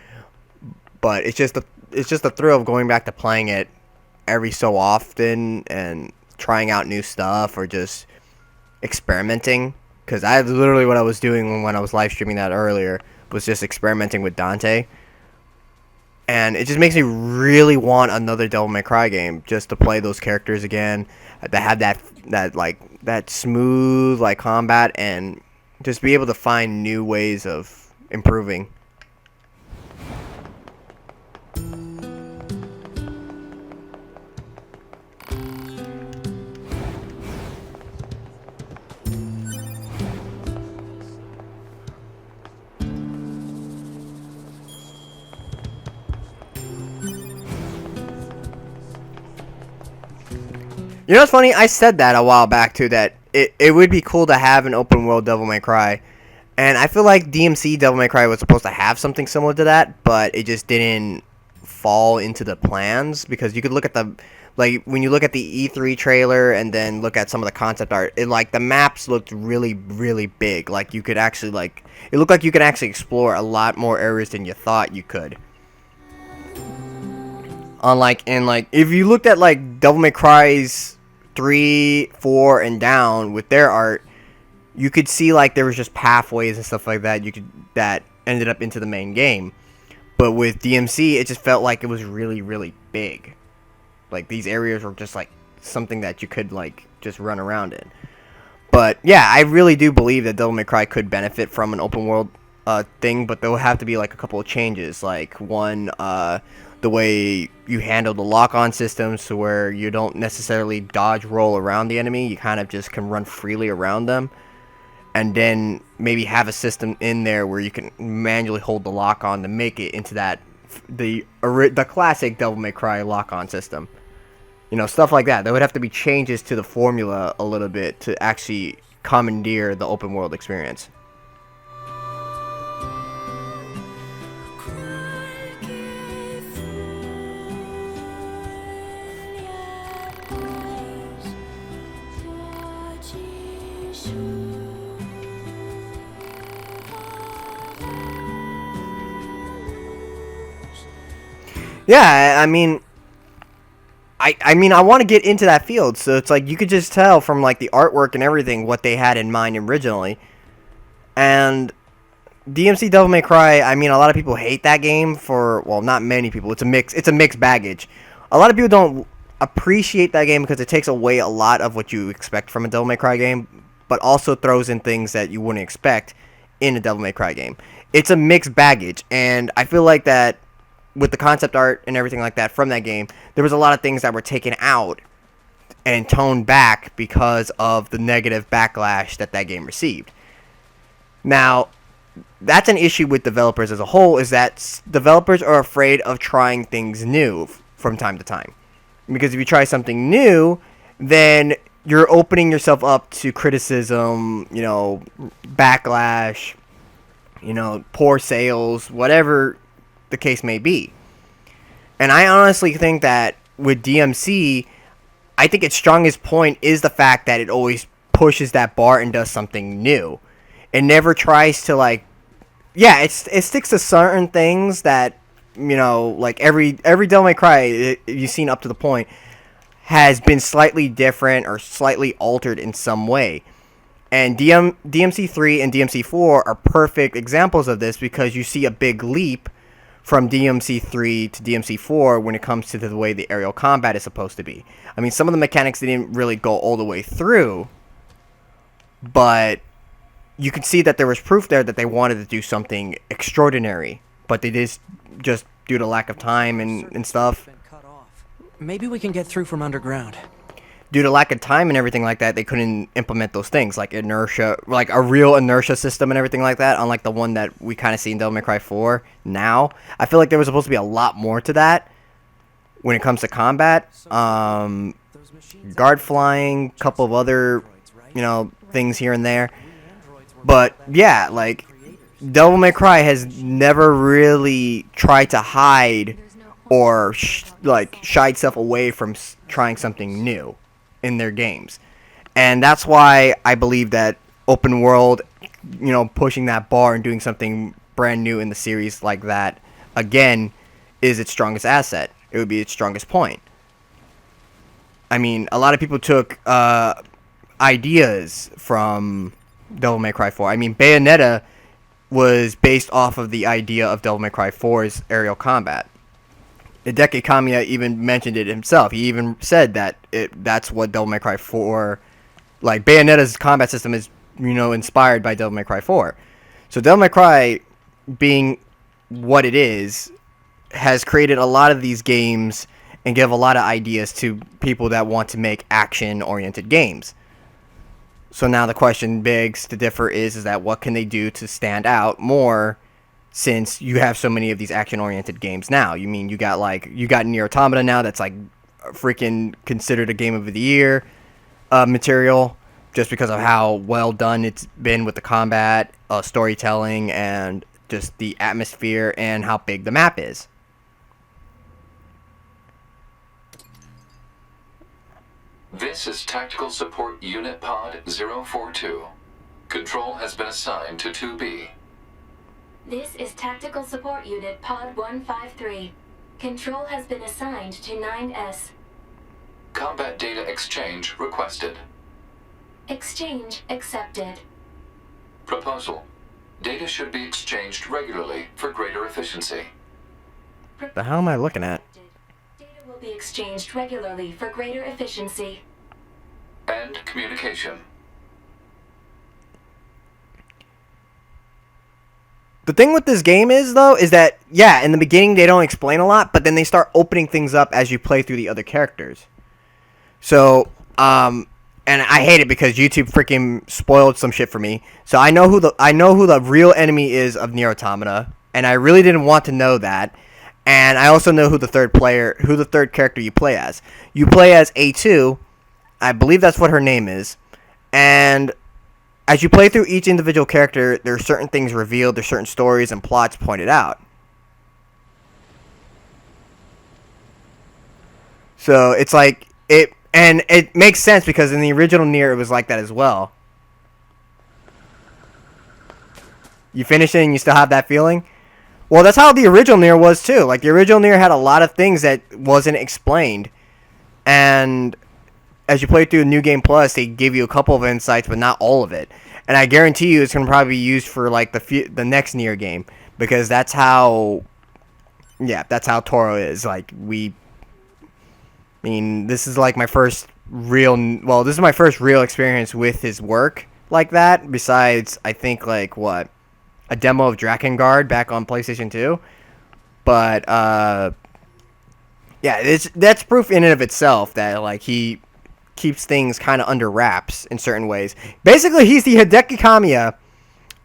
But it's just the thrill of going back to playing it every so often and trying out new stuff or just experimenting because that's literally what I was doing when I was live streaming that earlier, was just experimenting with Dante. And it just makes me really want another Devil May Cry game, just to play those characters again, to have that smooth like combat, and just be able to find new ways of improving. You know what's funny? I said that a while back too, that it would be cool to have an open world Devil May Cry. And I feel like DMC Devil May Cry was supposed to have something similar to that, but it just didn't fall into the plans, because you could look at when you look at the E3 trailer and then look at some of the concept art, the maps looked really, really big. Like you could actually it looked like you could actually explore a lot more areas than you thought you could. Unlike if you looked at Devil May Cry's 3, 4, and down with their art, you could see there was just pathways and stuff like that that ended up into the main game. But with DMC, it just felt like it was really, really big. These areas were just something that you could just run around in. But yeah, I really do believe that Devil May Cry could benefit from an open world thing, but there will have to be a couple of changes. One, the way you handle the lock-on systems, to where you don't necessarily dodge roll around the enemy, you kind of just can run freely around them. And then maybe have a system in there where you can manually hold the lock-on to make it into the classic Devil May Cry lock-on system. Stuff like that. There would have to be changes to the formula a little bit to actually commandeer the open world experience. Yeah, I mean, I want to get into that field, so it's you could just tell from the artwork and everything what they had in mind originally. And DMC Devil May Cry, I mean, a lot of people hate that game not many people. It's a mixed baggage. A lot of people don't appreciate that game because it takes away a lot of what you expect from a Devil May Cry game, but also throws in things that you wouldn't expect in a Devil May Cry game. It's a mixed baggage, and I feel like that with the concept art and everything like that from that game, there was a lot of things that were taken out and toned back because of the negative backlash that game received. Now, that's an issue with developers as a whole, is that developers are afraid of trying things new from time to time. Because if you try something new, then you're opening yourself up to criticism, backlash, poor sales, whatever the case may be. And I honestly think that with DMC, I think its strongest point is the fact that it always pushes that bar and does something new. It never tries to it sticks to certain things that every Devil May Cry you've seen up to the point has been slightly different or slightly altered in some way. And DMC 3 and DMC 4 are perfect examples of this, because you see a big leap from DMC 3 to DMC 4 when it comes to the way the aerial combat is supposed to be. I mean, some of the mechanics didn't really go all the way through, but you could see that there was proof there that they wanted to do something extraordinary, but they just due to lack of time and stuff. Maybe we can get through from underground. Due to lack of time and everything like that, they couldn't implement those things like inertia, a real inertia system and everything like that, unlike the one that we kind of see in Devil May Cry 4 now. I feel like there was supposed to be a lot more to that when it comes to combat. Guard flying, couple of other, things here and there. But yeah, Devil May Cry has never really tried to hide or shy itself away from trying something new in their games. And that's why I believe that open world, pushing that bar and doing something brand new in the series like that, again, is its strongest asset. It would be its strongest point. I mean, a lot of people took ideas from Devil May Cry 4. I mean, Bayonetta was based off of the idea of Devil May Cry 4's aerial combat. Hideki Kamiya even mentioned it himself. He even said that that's what Devil May Cry 4, like Bayonetta's combat system is, inspired by Devil May Cry 4. So Devil May Cry, being what it is, has created a lot of these games and give a lot of ideas to people that want to make action-oriented games. So now the question begs to differ is that what can they do to stand out more, since you have so many of these action-oriented games now? You got NieR Automata now, that's like freaking considered a game of the year material, just because of how well done it's been with the combat, storytelling, and just the atmosphere and how big the map is. This is Tactical Support Unit Pod 042. Control has been assigned to 2B. This is Tactical Support Unit Pod 153. Control has been assigned to 9S. Combat data exchange requested. Exchange accepted. Proposal. Data should be exchanged regularly for greater efficiency. The hell am I looking at? Data will be exchanged regularly for greater efficiency. And communication. The thing with this game is that, yeah, in the beginning they don't explain a lot, but then they start opening things up as you play through the other characters. So, and I hate it because YouTube freaking spoiled some shit for me. So I know who the real enemy is of NieR Automata, and I really didn't want to know that. And I also know who the third character you play as. You play as A2, I believe that's what her name is, and as you play through each individual character, there are certain things revealed, there's certain stories and plots pointed out. So it's like and it makes sense because in the original NieR it was like that as well. You finish it and you still have that feeling? Well, that's how the original NieR was too. Like, the original NieR had a lot of things that wasn't explained, and as you play through New Game Plus, they give you a couple of insights, but not all of it. And I guarantee you, it's gonna probably be used for like the next NieR game, because that's how Toro is. Like, this is like my first real. Well, this is my first real experience with his work like that. Besides, I think like a demo of Drakengard back on PlayStation 2. But yeah, that's proof in and of itself that like he keeps things kind of under wraps in certain ways. Basically, he's the Hideki Kamiya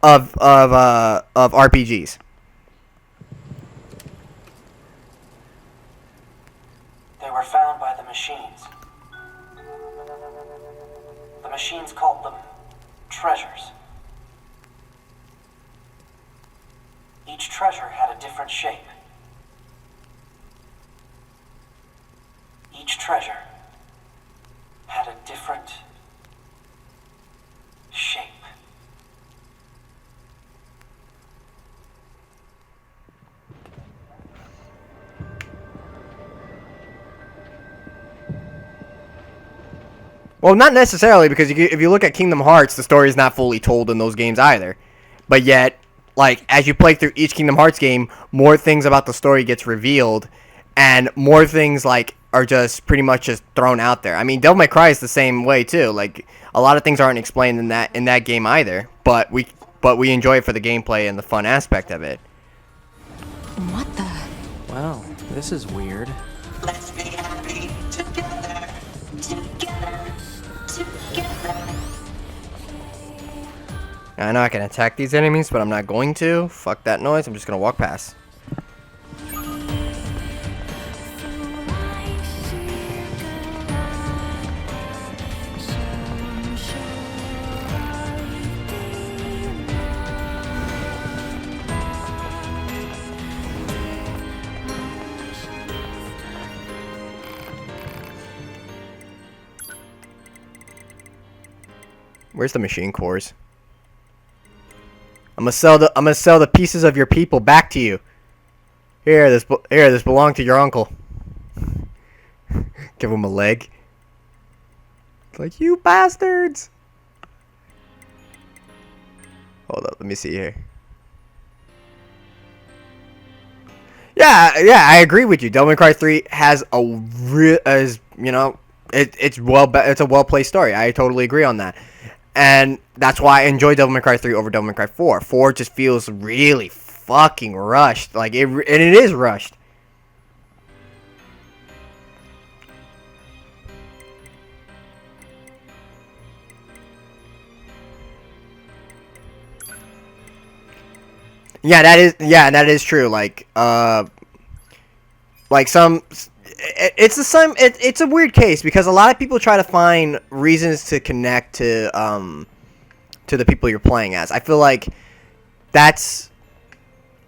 of RPGs. They were found by the machines. The machines called them treasures. Each treasure had a different shape. Each treasure had a different shape. Well, not necessarily, because if you look at Kingdom Hearts, the story is not fully told in those games either. But yet, like, as you play through each Kingdom Hearts game, more things about the story gets revealed, and more things like are just pretty much just thrown out there. I mean, Devil May Cry is the same way too. Like, a lot of things aren't explained in that game either, but we enjoy it for the gameplay and the fun aspect of it. What the? Well, this is weird. Let's be happy together. Together. Together. I know I can attack these enemies, but I'm not going to. Fuck that noise. I'm just gonna walk past. Where's the machine cores? I'm gonna sell the pieces of your people back to you. Here, this belonged to your uncle. Give him a leg. It's like, you bastards. Hold up, let me see here. Yeah, I agree with you. Devil May Cry 3 has a real, as you know, it's a well placed story. I totally agree on that, and that's why I enjoy Devil May Cry 3 over Devil May Cry 4. 4 just feels really fucking rushed, like and it is rushed. Yeah, that is true. Like some, it's the same. It's a weird case because a lot of people try to find reasons to connect to the people you're playing as. I feel like that's,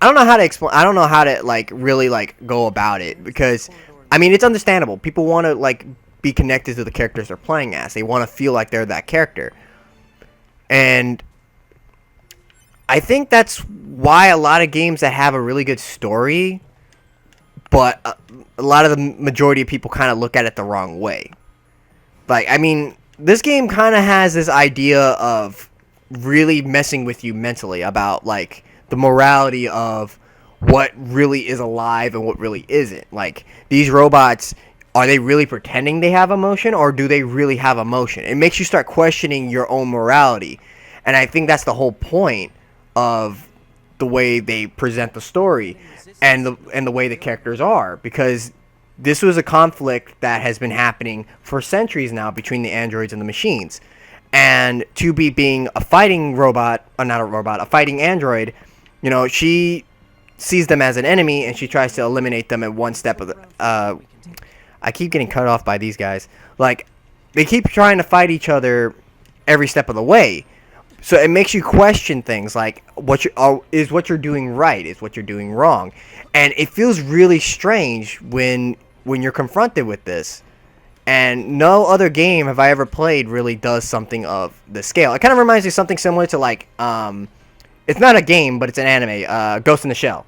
I don't know how to explain. I don't know how to like really like go about it because, I mean, it's understandable. People want to like be connected to the characters they're playing as. They want to feel like they're that character, and I think that's why a lot of games that have a really good story, but a lot of the majority of people kind of look at it the wrong way. Like, I mean, this game kind of has this idea of really messing with you mentally about, like, the morality of what really is alive and what really isn't. Like, these robots, are they really pretending they have emotion, or do they really have emotion? It makes you start questioning your own morality. And I think that's the whole point of the way they present the story and the way the characters are, because this was a conflict that has been happening for centuries now between the androids and the machines. And 2B being a fighting robot, or not a robot, a fighting android, you know, she sees them as an enemy and she tries to eliminate them at one step of the I keep getting cut off by these guys. Like, they keep trying to fight each other every step of the way. So it makes you question things like, is what you're doing right? Is what you're doing wrong? And it feels really strange when you're confronted with this. And no other game have I ever played really does something of the scale. It kind of reminds me of something similar to like, it's not a game, but it's an anime, Ghost in the Shell.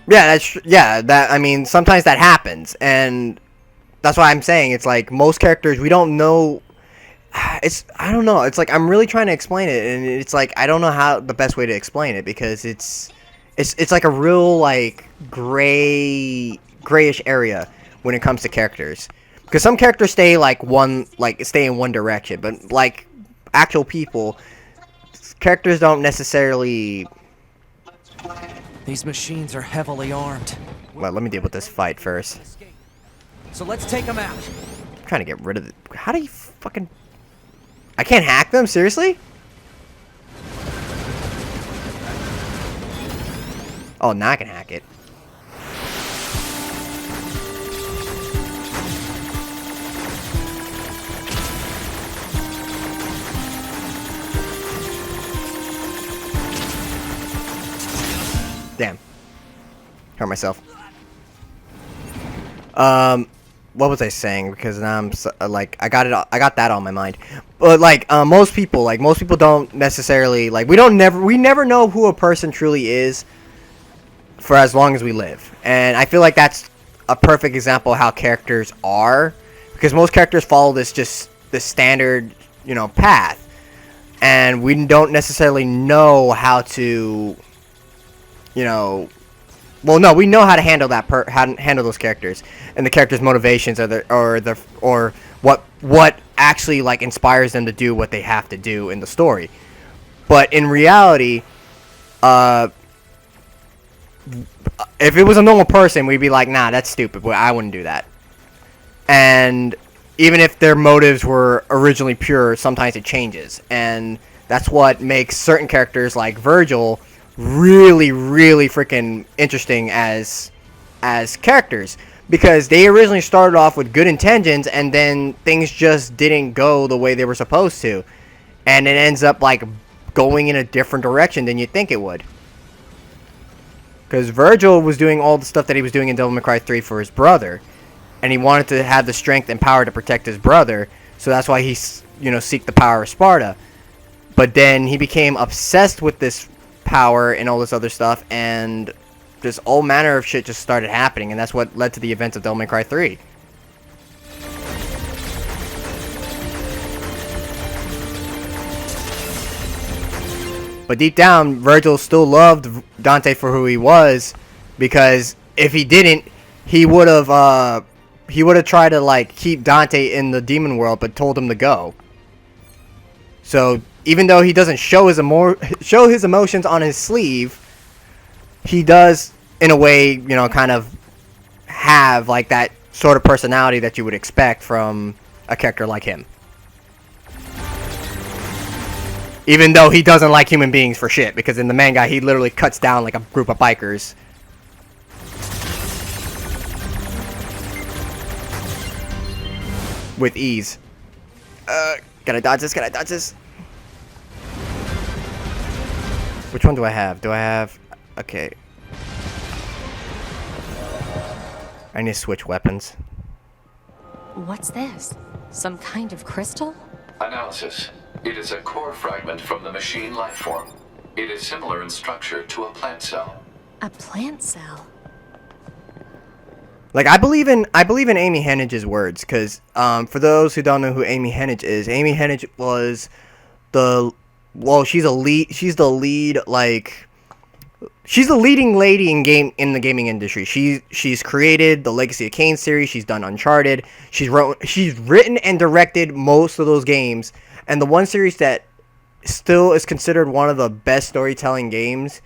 Yeah, I mean, sometimes that happens, and that's why I'm saying it's like most characters we don't know. I don't know. It's like I'm really trying to explain it, and it's like I don't know how the best way to explain it because it's like a real like grayish area when it comes to characters. Because some characters stay stay in one direction, but like actual people, characters don't necessarily. These machines are heavily armed. Well, let me deal with this fight first. So let's take them out. I'm trying to get rid of it. How do you fucking... I can't hack them? Seriously? Oh, now I can hack it. Damn. Hurt myself. What was I saying? Because now I'm like I got that on my mind. But like most people don't necessarily like we never know who a person truly is for as long as we live. And I feel like that's a perfect example of how characters are, because most characters follow this standard, you know, path. And we don't necessarily know how to, you know, well, no, we know how to handle handle those characters and the characters' motivations or what actually like inspires them to do what they have to do in the story. But in reality, if it was a normal person, we'd be like, nah, that's stupid. But I wouldn't do that. And even if their motives were originally pure, sometimes it changes, and that's what makes certain characters like Virgil really freaking interesting as characters, because they originally started off with good intentions and then things just didn't go the way they were supposed to, and it ends up like going in a different direction than you think it would, because Virgil was doing all the stuff that he was doing in Devil May Cry 3 for his brother, and he wanted to have the strength and power to protect his brother, so that's why seek the power of Sparta. But then he became obsessed with this power and all this other stuff, and just all manner of shit just started happening, and that's what led to the events of Devil May Cry 3. But deep down, Virgil still loved Dante for who he was, because if he didn't, he would have tried to like keep Dante in the demon world, but told him to go. So even though he doesn't show his emotions on his sleeve, he does, in a way, kind of have like that sort of personality that you would expect from a character like him. Even though he doesn't like human beings for shit, because in the manga he literally cuts down like a group of bikers. With ease. Can I dodge this? Can I dodge this? Which one do I have? Okay. I need to switch weapons. What's this? Some kind of crystal? Analysis. It is a core fragment from the machine lifeform. It is similar in structure to a plant cell. A plant cell? Like, I believe in Amy Hennige's words, because for those who don't know who Amy Hennige is, Amy Hennige was she's the leading lady in the gaming industry. She's created the Legacy of Kain series. She's done Uncharted. She's written and directed most of those games. And the one series that still is considered one of the best storytelling games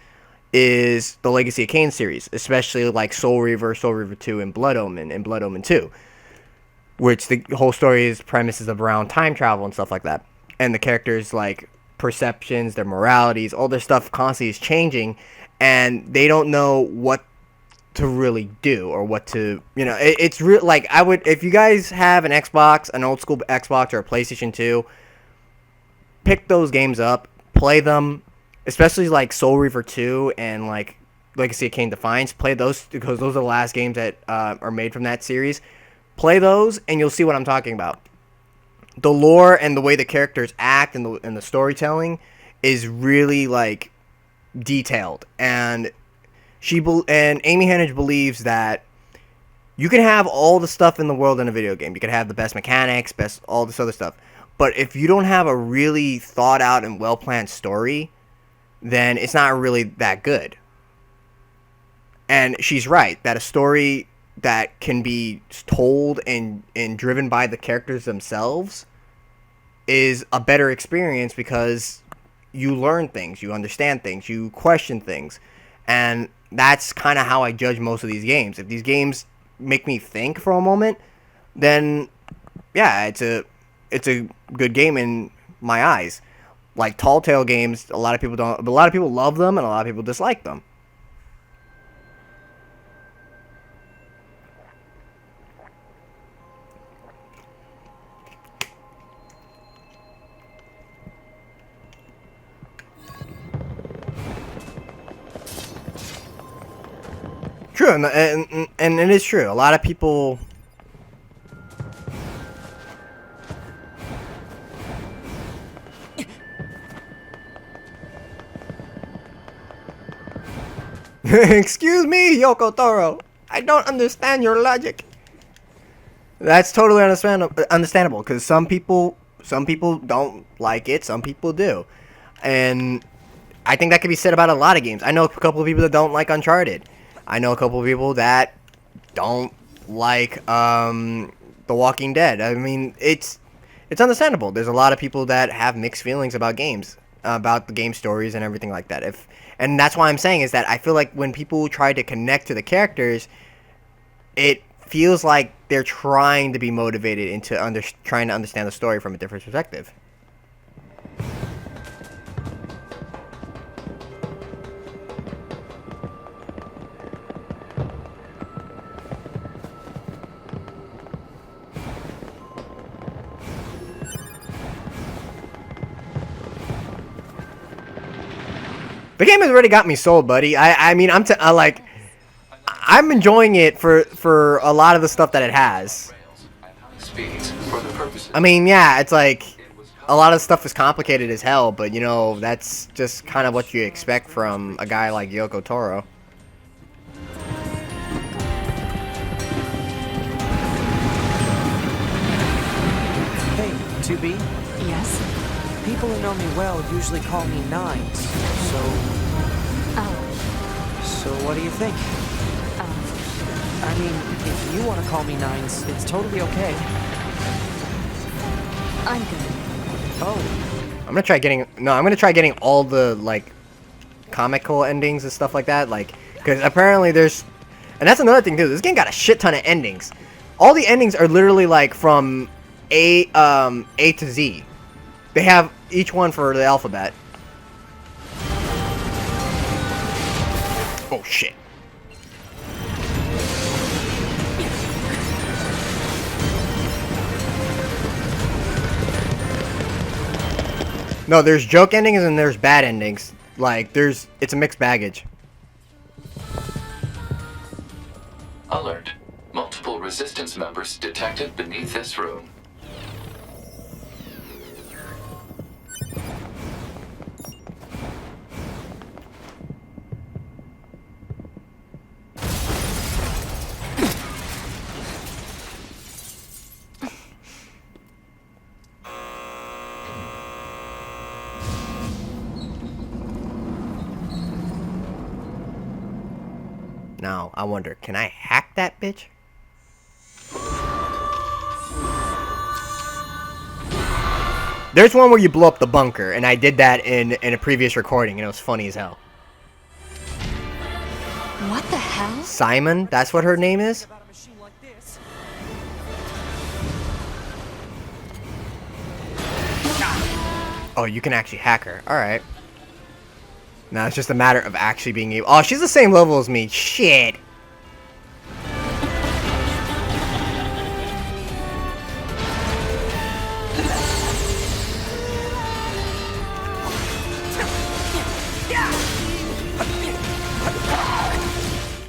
is the Legacy of Kain series, especially like Soul Reaver 2, and Blood Omen 2, which the whole story premises around time travel and stuff like that. And the characters' like perceptions, their moralities, all their stuff constantly is changing, and they don't know what to really do or what to, it's real. Like, I would, if you guys have an Xbox, an old school Xbox or a PlayStation 2, pick those games up, play them, especially like Soul Reaver 2 and like Legacy of Kain Defiance. Play those because those are the last games that are made from that series. Play those and you'll see what I'm talking about. The lore and the way the characters act and the storytelling is really like detailed, and Amy Hennig believes that you can have all the stuff in the world in a video game. You can have the best mechanics, all this other stuff. But if you don't have a really thought out and well planned story, then it's not really that good. And she's right that a story that can be told and driven by the characters themselves is a better experience, because you learn things, you understand things, you question things. And that's kind of how I judge most of these games. If these games make me think for a moment, then yeah, it's a good game in my eyes. Like Tall Tale games, a lot of people love them and a lot of people dislike them. True, and it is true. A lot of people excuse me, Yoko Taro. I don't understand your logic. That's totally understandable, because some people don't like it, some people do. And I think that can be said about a lot of games. I know a couple of people that don't like Uncharted. I know a couple of people that don't like The Walking Dead. I mean, it's understandable. There's a lot of people that have mixed feelings about games, about the game stories and everything like that. And that's why I'm saying is that I feel like when people try to connect to the characters, it feels like they're trying to be motivated into trying to understand the story from a different perspective. The game has already got me sold, buddy. I mean, I'm enjoying it for a lot of the stuff that it has. I mean, yeah, it's like a lot of stuff is complicated as hell, but you know, that's just kind of what you expect from a guy like Yoko Taro. Hey, 2B? Yes? People who know me well usually call me Nines, so... Oh, So what do you think? I mean, if you want to call me Nines, it's totally okay. I'm good. Oh, I'm gonna try getting all the like comical endings and stuff like that, like, because apparently there's, and that's another thing too. This game got a shit ton of endings. All the endings are literally like from A to Z. They have each one for the alphabet. Oh shit. No, there's joke endings and there's bad endings. Like, it's a mixed baggage. Alert. Multiple resistance members detected beneath this room. Now, I wonder, can I hack that bitch? There's one where you blow up the bunker, and I did that in a previous recording, and it was funny as hell. What the hell? Simon, that's what her name is? Oh, you can actually hack her. Alright. Now it's just a matter of actually being able... Oh, she's the same level as me. Shit.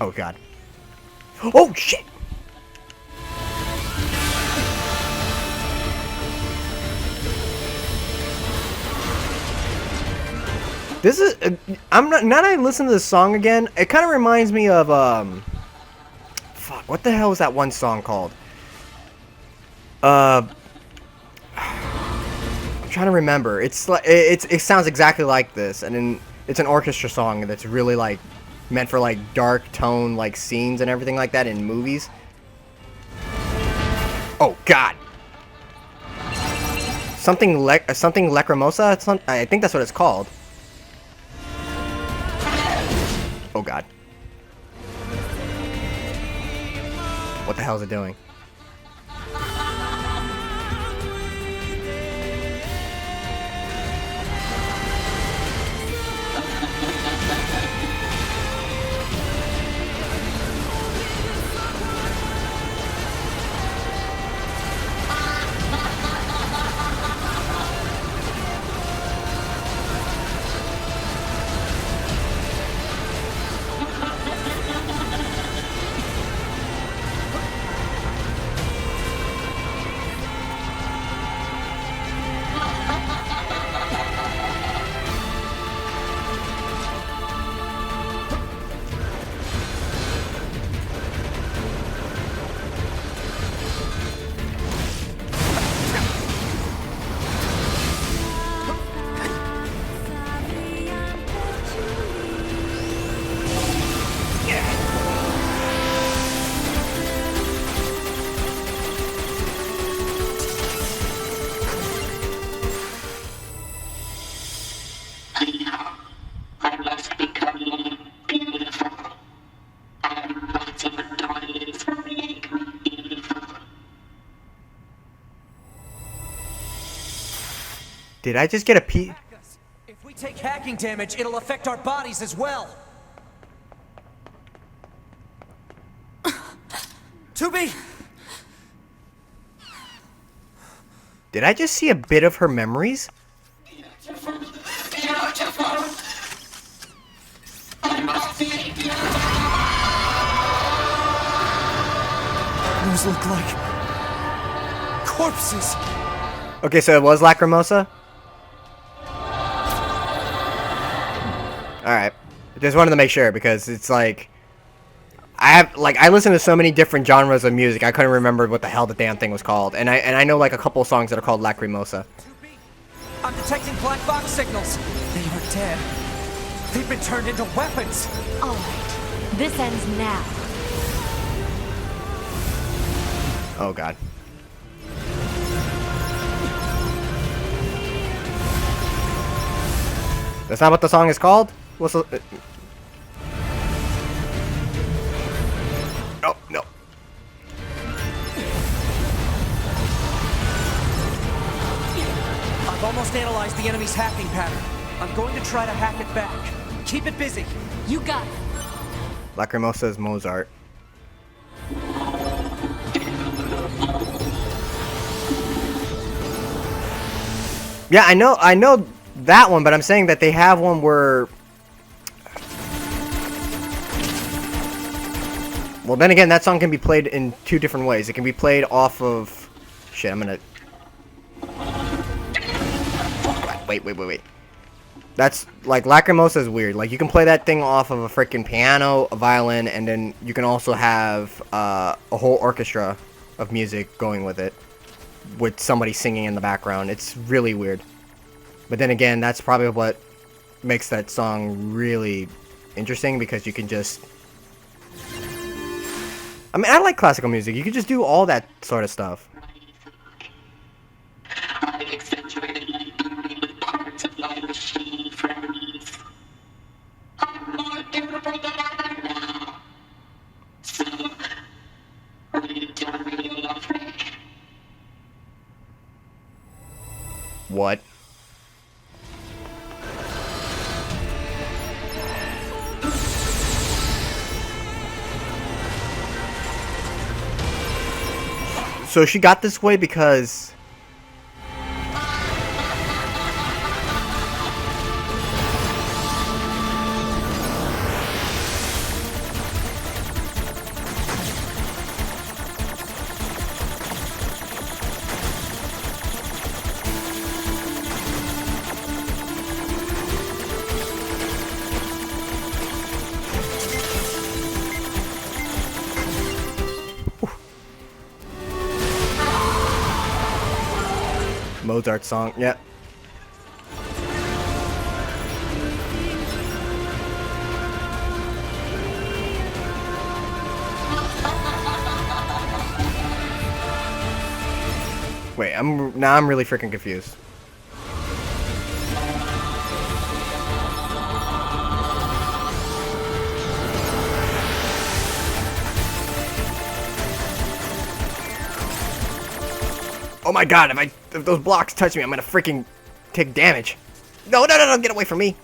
Oh, God. Oh, shit. This is... I'm not... Now that I listen to this song again, it kind of reminds me of, Fuck, what the hell was that one song called? I'm trying to remember. It's like... It sounds exactly like this, and then it's an orchestra song that's really, like, meant for, like, dark tone, like, scenes and everything like that in movies. Oh, God. Something Lacrimosa? I think that's what it's called. Oh, God. What the hell is it doing? Did I just get a P? if we take hacking damage, it'll affect our bodies as well. 2B! Did I just see a bit of her memories? Those look like corpses. Okay, so it was Lacrimosa? Alright. Just wanted to make sure because it's like I listen to so many different genres of music. I couldn't remember what the hell the damn thing was called. And I know like a couple of songs that are called Lacrimosa. I'm detecting black box signals. They are dead. They've been turned into weapons. All right. This ends now. Oh god. That's not what the song is called? What's the... No, no. I've almost analyzed the enemy's hacking pattern. I'm going to try to hack it back. Keep it busy. You got it. Lacrimosa is Mozart. Yeah, I know that one, but I'm saying that they have one where... Well, then again, that song can be played in two different ways. It can be played off of... Shit, I'm gonna... Wait. That's, like, Lacrimosa is weird. Like, you can play that thing off of a freaking piano, a violin, and then you can also have a whole orchestra of music going with it. With somebody singing in the background. It's really weird. But then again, that's probably what makes that song really interesting, because you can just... I mean, I like classical music. You can just do all that sort of stuff. What? So she got this way because... Mozart song, yeah. Wait, now I'm really freaking confused. Oh my god, if those blocks touch me, I'm gonna freaking take damage. No, get away from me.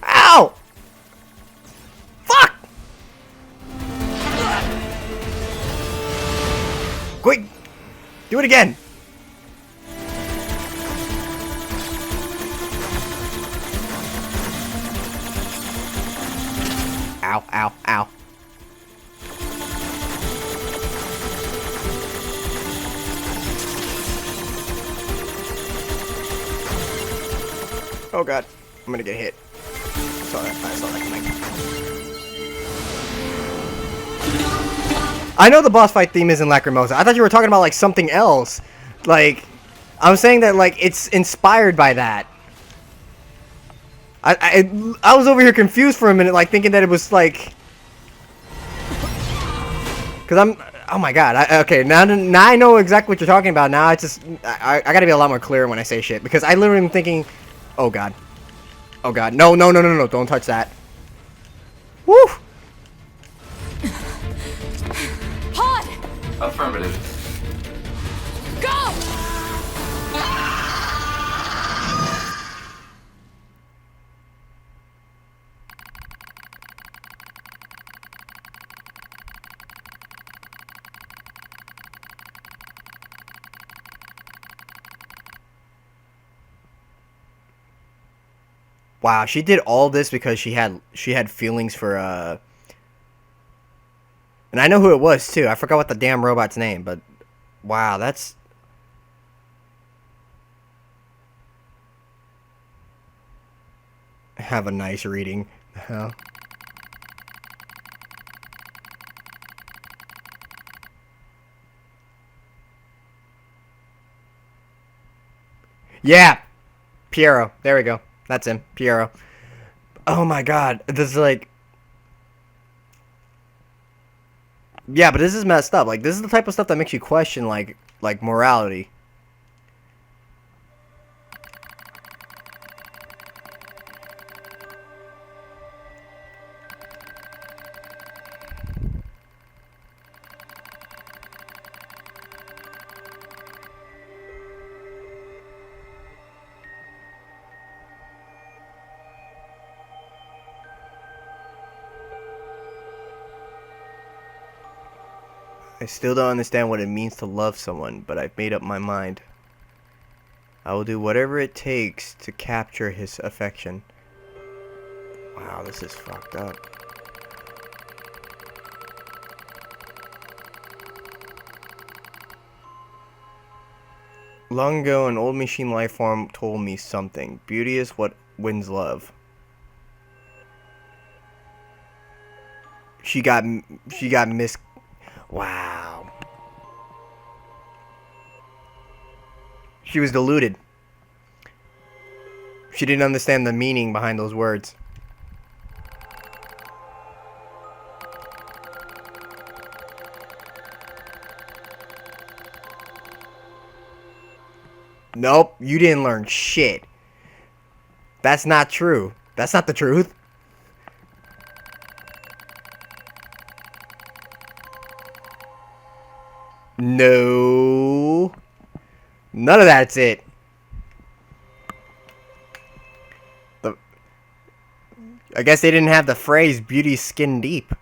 Ow! Fuck! Quick! Do it again! Ow, ow, ow. Oh god, I'm gonna get hit. I saw that coming. I know the boss fight theme isn't Lacrimosa. I thought you were talking about like something else. Like, I'm saying that like it's inspired by that. I was over here confused for a minute, like thinking that it was like, cause oh my god. Okay, now I know exactly what you're talking about. Now I gotta be a lot more clear when I say shit, because I literally am thinking, oh god. Oh god. No. Don't touch that. Woo! Pod! Affirmative. Go! Wow, she did all this because she had feelings for and I know who it was too. I forgot what the damn robot's name, but wow, that's have a nice reading. Hell. Yeah, Piero. There we go. That's him, Piero. Oh my god, this is like, yeah, but this is messed up. Like, this is the type of stuff that makes you question like morality. I still don't understand what it means to love someone, but I've made up my mind. I will do whatever it takes to capture his affection. Wow, this is fucked up. Long ago, an old machine life form told me something. Beauty is what wins love. She got mis... Wow. She was deluded. She didn't understand the meaning behind those words. Nope, you didn't learn shit. That's not true. That's not the truth. No. None of that's it. I guess they didn't have the phrase beauty skin deep.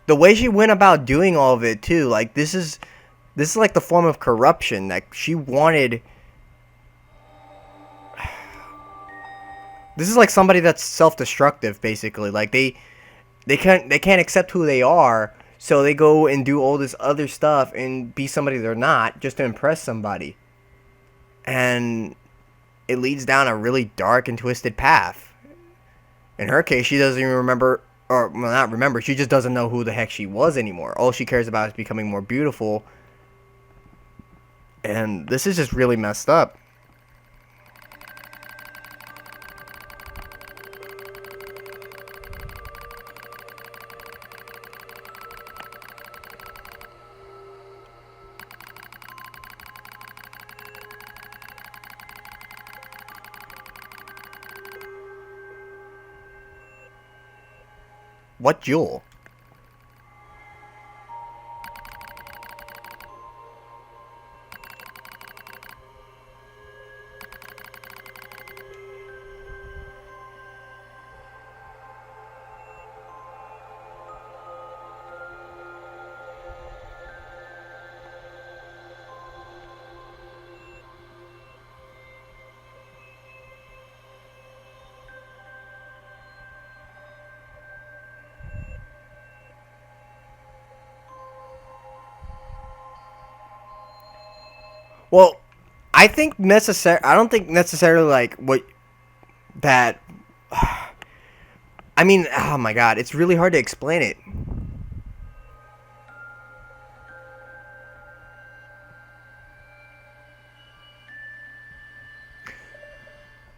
The way she went about doing all of it too, like this is like the form of corruption. Like she wanted. This is like somebody that's self-destructive, basically. Like they can't accept who they are, so they go and do all this other stuff and be somebody they're not just to impress somebody. And it leads down a really dark and twisted path. In her case, she doesn't even remember, or well, not remember, she just doesn't know who the heck she was anymore. All she cares about is becoming more beautiful. And this is just really messed up. What jewel? Well, I don't think necessarily like what that. I mean, oh my god, it's really hard to explain it.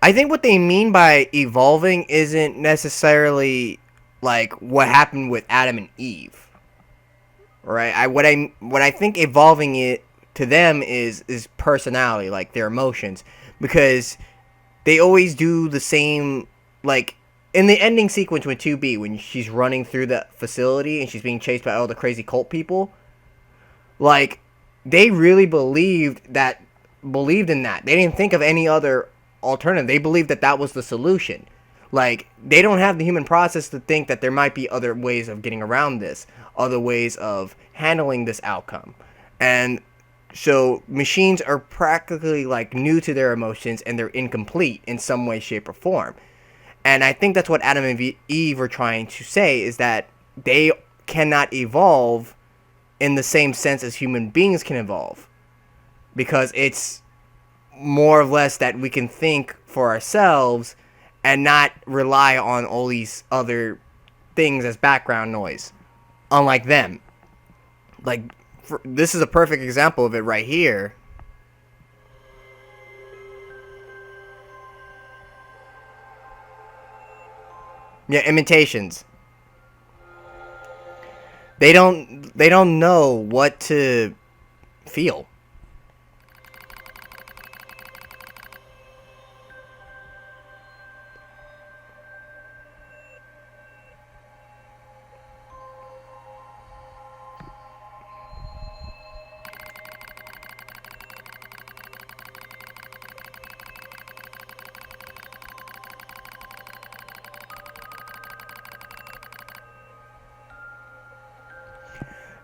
I think what they mean by evolving isn't necessarily like what happened with Adam and Eve. Right? What I think evolving it to them is personality, like their emotions, because they always do the same, like in the ending sequence with 2B when she's running through the facility and she's being chased by all the crazy cult people. Like they really believed in that. They didn't think of any other alternative. They believed that that was the solution. Like they don't have the human process to think that there might be other ways of getting around this, other ways of handling this outcome. And so machines are practically like new to their emotions and they're incomplete in some way, shape, or form. And I think that's what Adam and Eve were trying to say, is that they cannot evolve in the same sense as human beings can evolve. Because it's more or less that we can think for ourselves and not rely on all these other things as background noise. Unlike them. Like, this is a perfect example of it right here. Yeah, imitations. They don't know what to feel.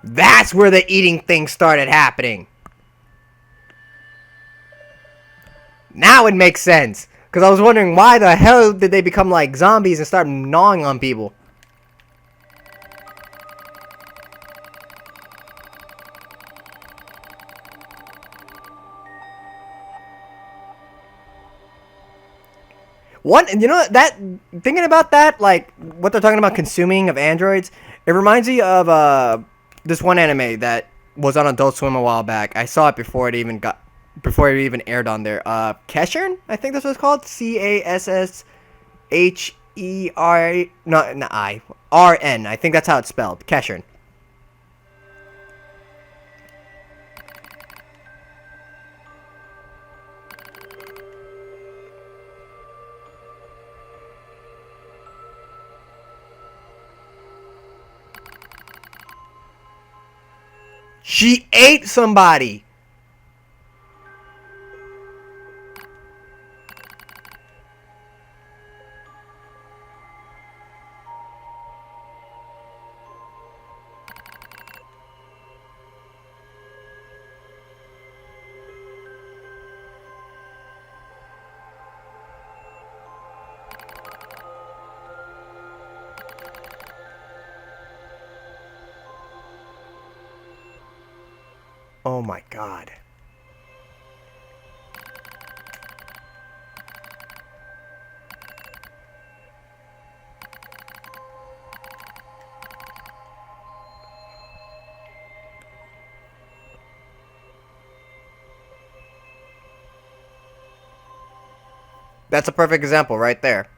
That's where the eating thing started happening. Now it makes sense. Because I was wondering why the hell did they become like zombies and start gnawing on people. You know that, thinking about that, like what they're talking about consuming of androids, it reminds me of this one anime that was on Adult Swim a while back. I saw it before it even aired on there. Keshern, I think that's what it's called. CASSHER, not I, RN. I think that's how it's spelled. Keshern. She ate somebody. Oh my god. That's a perfect example right there.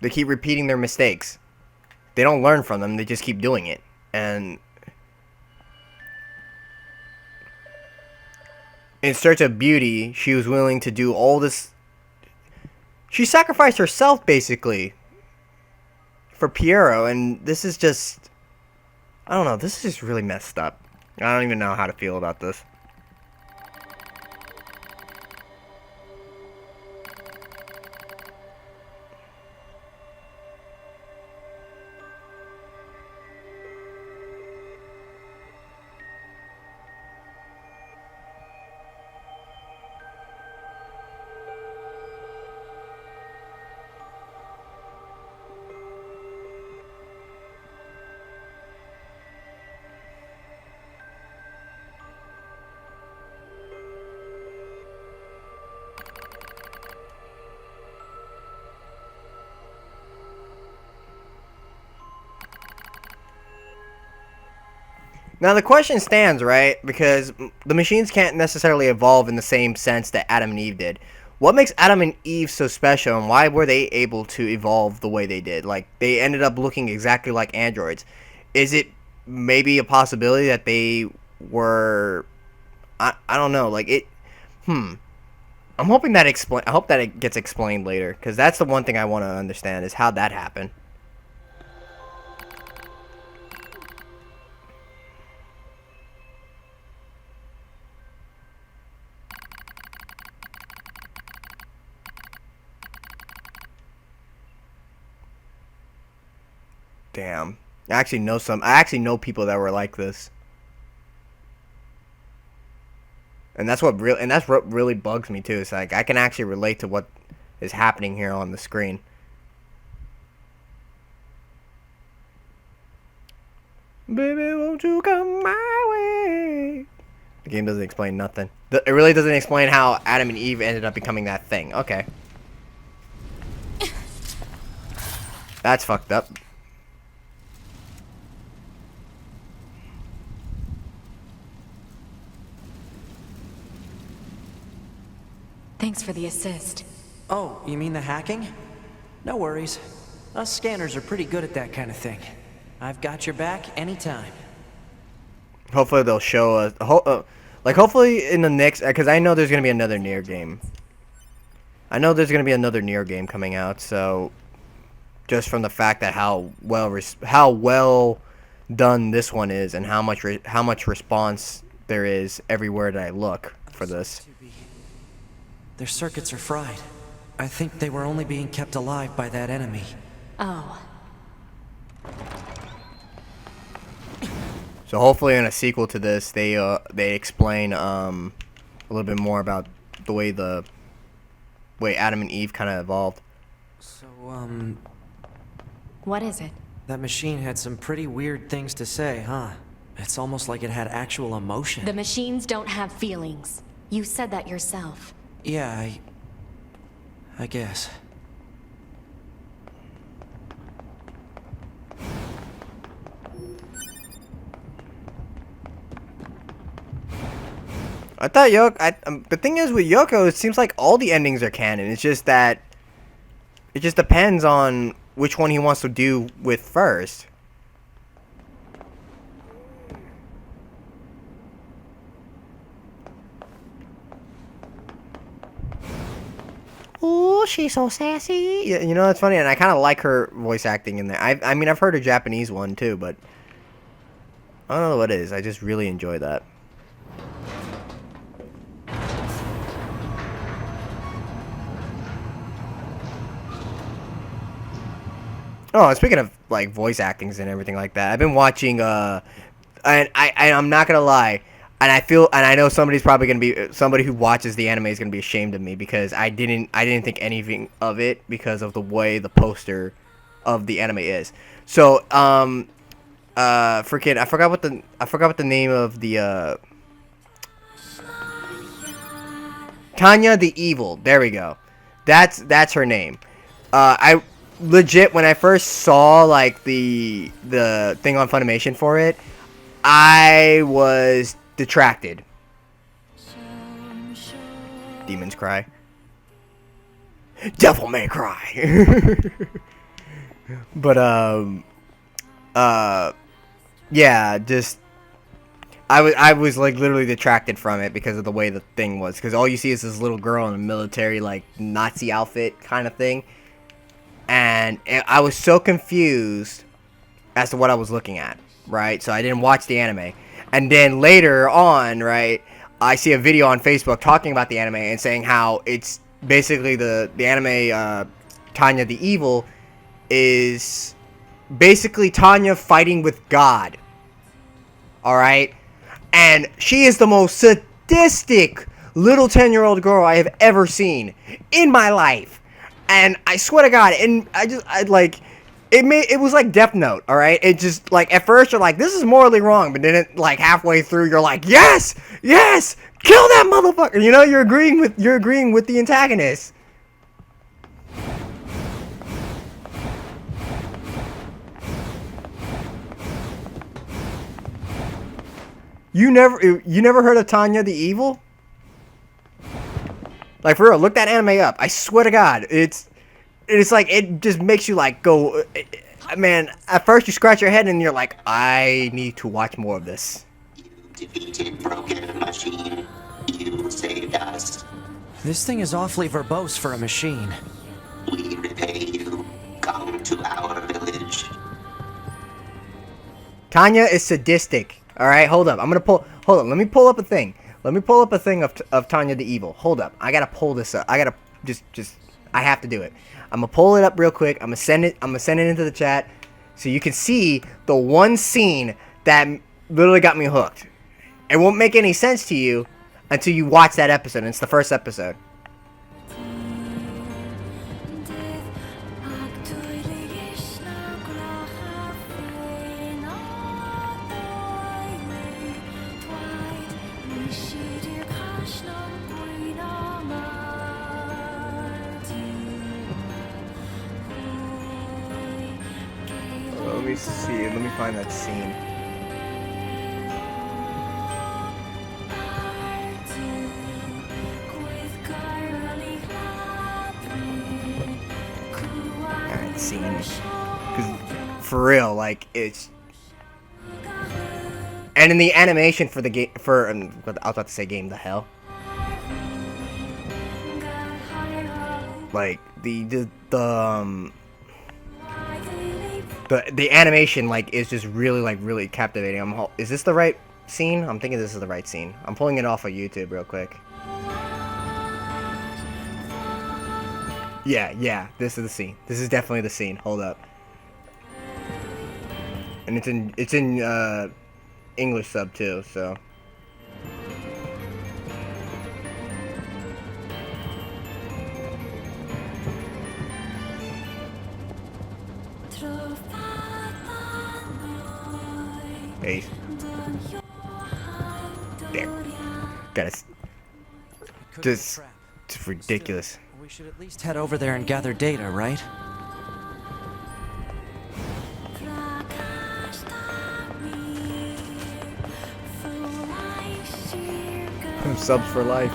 They keep repeating their mistakes. They don't learn from them, they just keep doing it. And in search of beauty, she was willing to do all this. She sacrificed herself, basically, for Piero, and this is just... I don't know, this is just really messed up. I don't even know how to feel about this. Now the question stands, right? Because the machines can't necessarily evolve in the same sense that Adam and Eve did. What makes Adam and Eve so special, and why were they able to evolve the way they did? Like, they ended up looking exactly like androids. Is it maybe a possibility that they were... I don't know, like, it... I'm hoping that I hope that it gets explained later, because that's the one thing I want to understand, is how that happened. Damn. I actually know people that were like this. And that's what really bugs me too. It's like I can actually relate to what is happening here on the screen. Baby, won't you come my way? The game doesn't explain nothing. It really doesn't explain how Adam and Eve ended up becoming that thing. Okay. That's fucked up. Thanks for the assist. Oh, you mean the hacking? No worries. Us scanners are pretty good at that kind of thing. I've got your back anytime. Hopefully they'll show us. Like hopefully in the next, because I know there's gonna be another NieR game. I know there's gonna be another NieR game coming out. So just from the fact that how well done this one is, and how much response there is everywhere that I look for this. Their circuits are fried. I think they were only being kept alive by that enemy. Oh. So hopefully in a sequel to this, they explain a little bit more about the way Adam and Eve kind of evolved. So What is it? that machine had some pretty weird things to say, huh? It's almost like it had actual emotion. The machines don't have feelings. You said that yourself. Yeah, I guess. I thought the thing is with Yoko, it seems like all the endings are canon. It's just that it just depends on which one he wants to do with first. Oh, she's so sassy. Yeah, you know, that's funny, and I kind of like her voice acting in there. I mean, I've heard a Japanese one too, but I don't know what it is. I just really enjoy that. Oh, speaking of like voice actings and everything like that, I've been watching and I'm not gonna lie, and I know somebody's probably gonna be somebody who watches the anime is gonna be ashamed of me because I didn't think anything of it because of the way the poster of the anime is. So freaking I forgot what the name of the Tanya the Evil. There we go. That's her name. I legit, when I first saw like the thing on Funimation for it, I was detracted. Demons cry. Devil may cry. But yeah, just I was like literally detracted from it because of the way the thing was, because all you see is this little girl in a military like Nazi outfit kind of thing. And I was so confused as to what I was looking at, right? So I didn't watch the anime. And then later on, right, I see a video on Facebook talking about the anime and saying how it's basically the anime Tanya the Evil is basically Tanya fighting with God. Alright? And she is the most sadistic little 10-year-old girl I have ever seen in my life. And I swear to God, and it was like Death Note, all right? It just like at first you're like, this is morally wrong, but then it like halfway through you're like, yes, kill that motherfucker. You know, you're agreeing with the antagonist. You never heard of Tanya the Evil? Like, for real, look that anime up. I swear to God, it's like, it just makes you, like, go, man, at first you scratch your head and you're like, I need to watch more of this. You defeated Broken Machine. You saved us. This thing is awfully verbose for a machine. We repay you. Come to our village. Tanya is sadistic. Alright, hold up. Hold on, let me pull up a thing. Let me pull up a thing of Tanya the Evil. Hold up. I gotta pull this up. I gotta I have to do it. I'm gonna pull it up real quick. I'm gonna send it into the chat so you can see the one scene that literally got me hooked. It won't make any sense to you until you watch that episode. It's the first episode. Let me see. Let me find that scene. Alright, scene. Because for real, like it's. And in the animation for the game, I was about to say game, the hell. Like the animation like is just really captivating. Is this the right scene? I'm thinking this is the right scene. I'm pulling it off of YouTube real quick. Yeah, this is the scene. This is definitely the scene. Hold up. And it's in English sub too, so. Hey. There. Guys. Just it's ridiculous. We should at least head over there and gather data, right? Subs for life.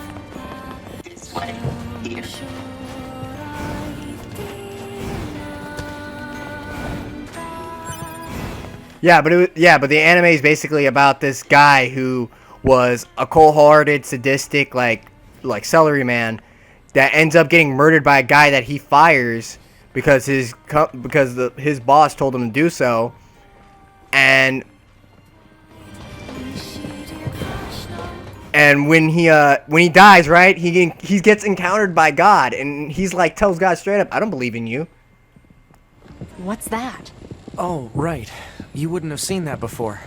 Yeah, but the anime is basically about this guy who was a cold-hearted, sadistic, like celery man that ends up getting murdered by a guy that he fires because his boss told him to do so, and when he dies, right, he gets encountered by God, and he's like tells God straight up, "I don't believe in you." What's that? Oh, right. You wouldn't have seen that before.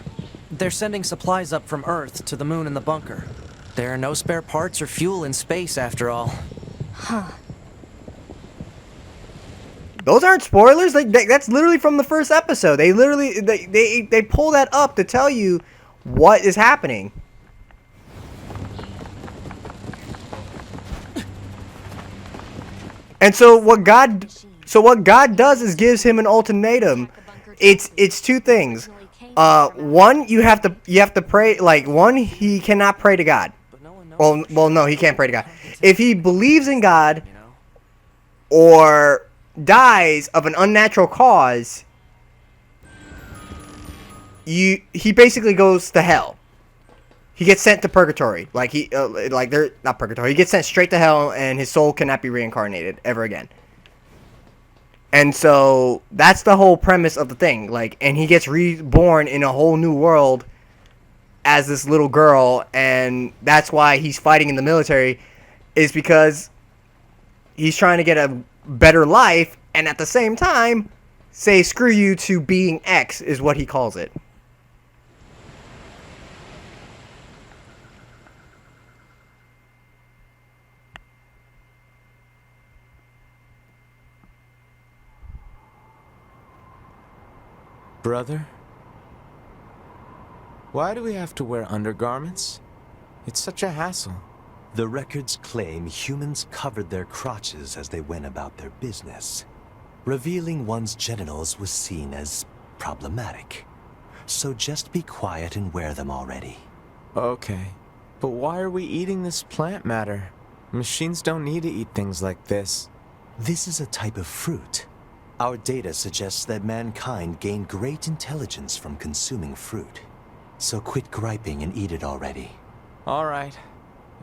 They're sending supplies up from Earth to the moon and the bunker. There are no spare parts or fuel in space, after all. Huh. Those aren't spoilers. That's literally from the first episode. They literally they pull that up to tell you what is happening. And so what God does is gives him an ultimatum. It's two things. One, you have to pray. Like, one, he cannot pray to God. Well, no, he can't pray to God. If he believes in God or dies of an unnatural cause, he basically goes to hell. He gets sent to purgatory. They're not purgatory. He gets sent straight to hell, and his soul cannot be reincarnated ever again. And so that's the whole premise of the thing. And he gets reborn in a whole new world as this little girl, and that's why he's fighting in the military, is because he's trying to get a better life, and at the same time, say screw you to being X is what he calls it. Brother? Why do we have to wear undergarments? It's such a hassle. The records claim humans covered their crotches as they went about their business. Revealing one's genitals was seen as problematic. So just be quiet and wear them already. Okay, but why are we eating this plant matter? Machines don't need to eat things like this. This is a type of fruit. Our data suggests that mankind gained great intelligence from consuming fruit. So quit griping and eat it already. All right,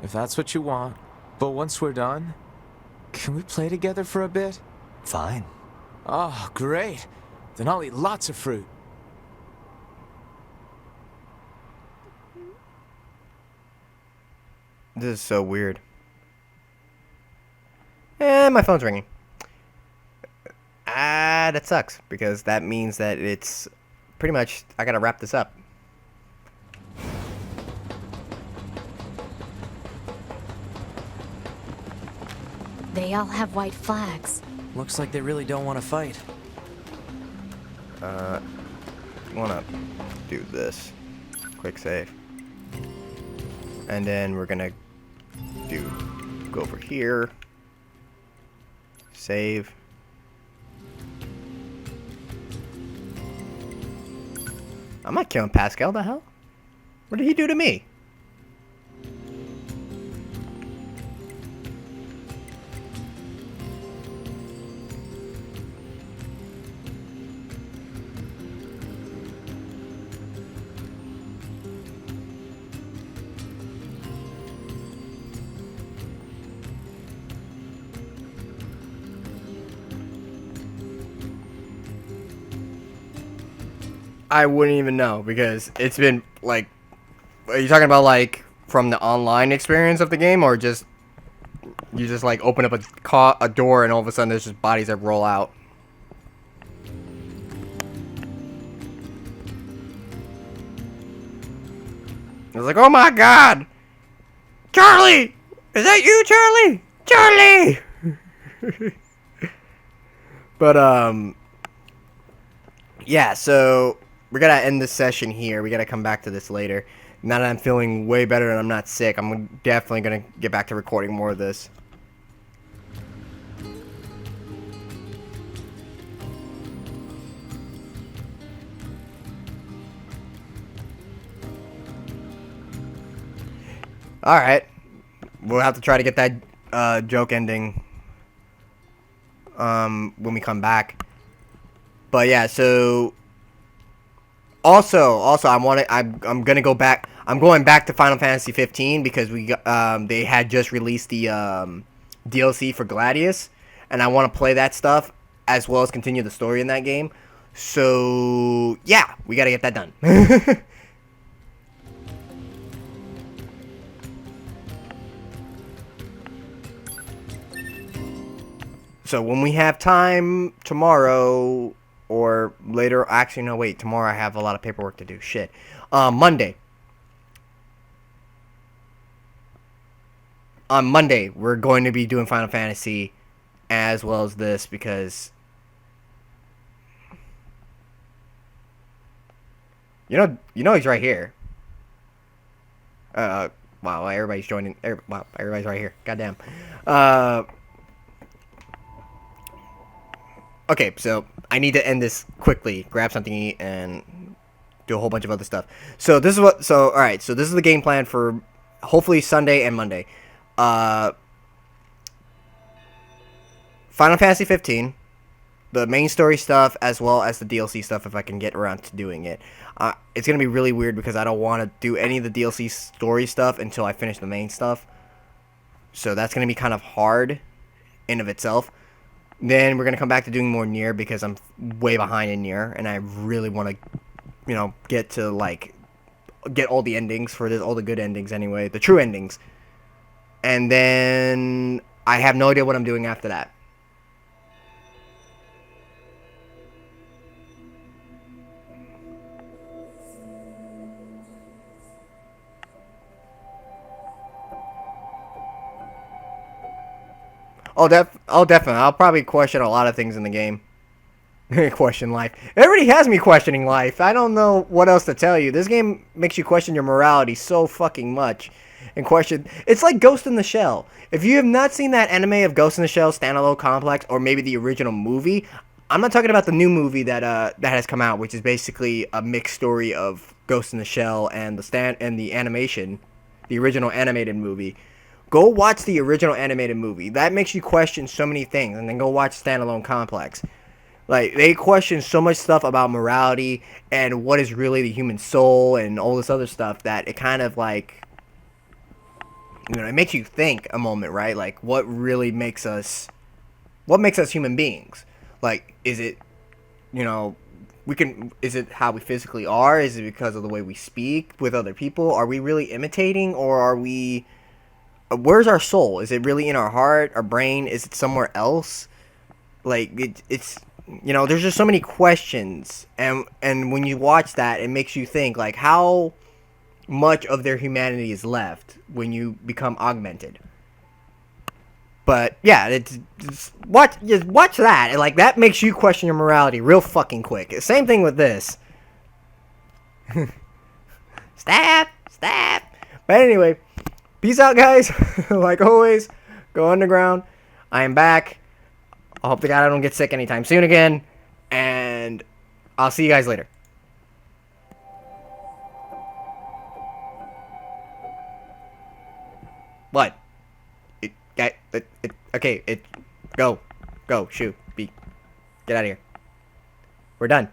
if that's what you want. But once we're done, can we play together for a bit? Fine. Oh, great. Then I'll eat lots of fruit. This is so weird. And my phone's ringing. That sucks, because that means that it's pretty much, I gotta wrap this up. They all have white flags. Looks like they really don't want to fight. Wanna do this. Quick save. And then we're gonna go over here. Save. I'm not killing Pascal. The hell? What did he do to me? I wouldn't even know because it's been like, are you talking about like from the online experience of the game, or just you just like open up a door and all of a sudden there's just bodies that roll out? I was like, oh my god, Charlie, is that you, Charlie? But yeah, so we're gonna end this session here. We gotta come back to this later. Now that I'm feeling way better and I'm not sick, I'm definitely gonna get back to recording more of this. Alright. We'll have to try to get that joke ending when we come back. But yeah, so also I'm gonna go back. I'm going back to Final Fantasy 15 because they had just released the DLC for Gladius, and I want to play that stuff as well as continue the story in that game. So yeah, we gotta get that done. So when we have time tomorrow or later, actually no, wait, tomorrow I have a lot of paperwork to do. Shit. Monday. On Monday, we're going to be doing Final Fantasy as well as this because you know he's right here. Wow, everybody's joining. Wow, everybody's right here. Goddamn. Okay, so I need to end this quickly, grab something to eat, and do a whole bunch of other stuff. So this is what. So all right. So this is the game plan for hopefully Sunday and Monday. Final Fantasy 15, the main story stuff as well as the DLC stuff if I can get around to doing it. It's gonna be really weird because I don't want to do any of the DLC story stuff until I finish the main stuff. So that's gonna be kind of hard in of itself. Then we're gonna come back to doing more NieR because I'm way behind in NieR, and I really want to, get to like get all the endings for this, all the good endings anyway, the true endings. And then I have no idea what I'm doing after that. Definitely. I'll probably question a lot of things in the game. Question life. Everybody has me questioning life. I don't know what else to tell you. This game makes you question your morality so fucking much. And question... It's like Ghost in the Shell. If you have not seen that anime of Ghost in the Shell Standalone Complex, or maybe the original movie, I'm not talking about the new movie that has come out, which is basically a mixed story of Ghost in the Shell and the animation, the original animated movie. Go watch the original animated movie. That makes you question so many things. And then go watch Standalone Complex. Like, they question so much stuff about morality and what is really the human soul and all this other stuff that it kind of, like, it makes you think a moment, right? Like, what makes us human beings? Like, is it, is it how we physically are? Is it because of the way we speak with other people? Are we really imitating, or are we... Where's our soul? Is it really in our heart, our brain? Is it somewhere else? Like, it's there's just so many questions, and when you watch that, it makes you think, like, how much of their humanity is left when you become augmented. But yeah, just watch that, and like that makes you question your morality real fucking quick. Same thing with this. Stab. But anyway. Peace out, guys. Like always, go underground. I am back. I hope to God I don't get sick anytime soon again. And I'll see you guys later. What? Okay, go. Go, shoot, be. Get out of here. We're done.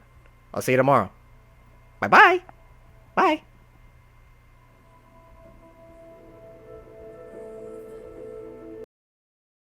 I'll see you tomorrow. Bye-bye. Bye.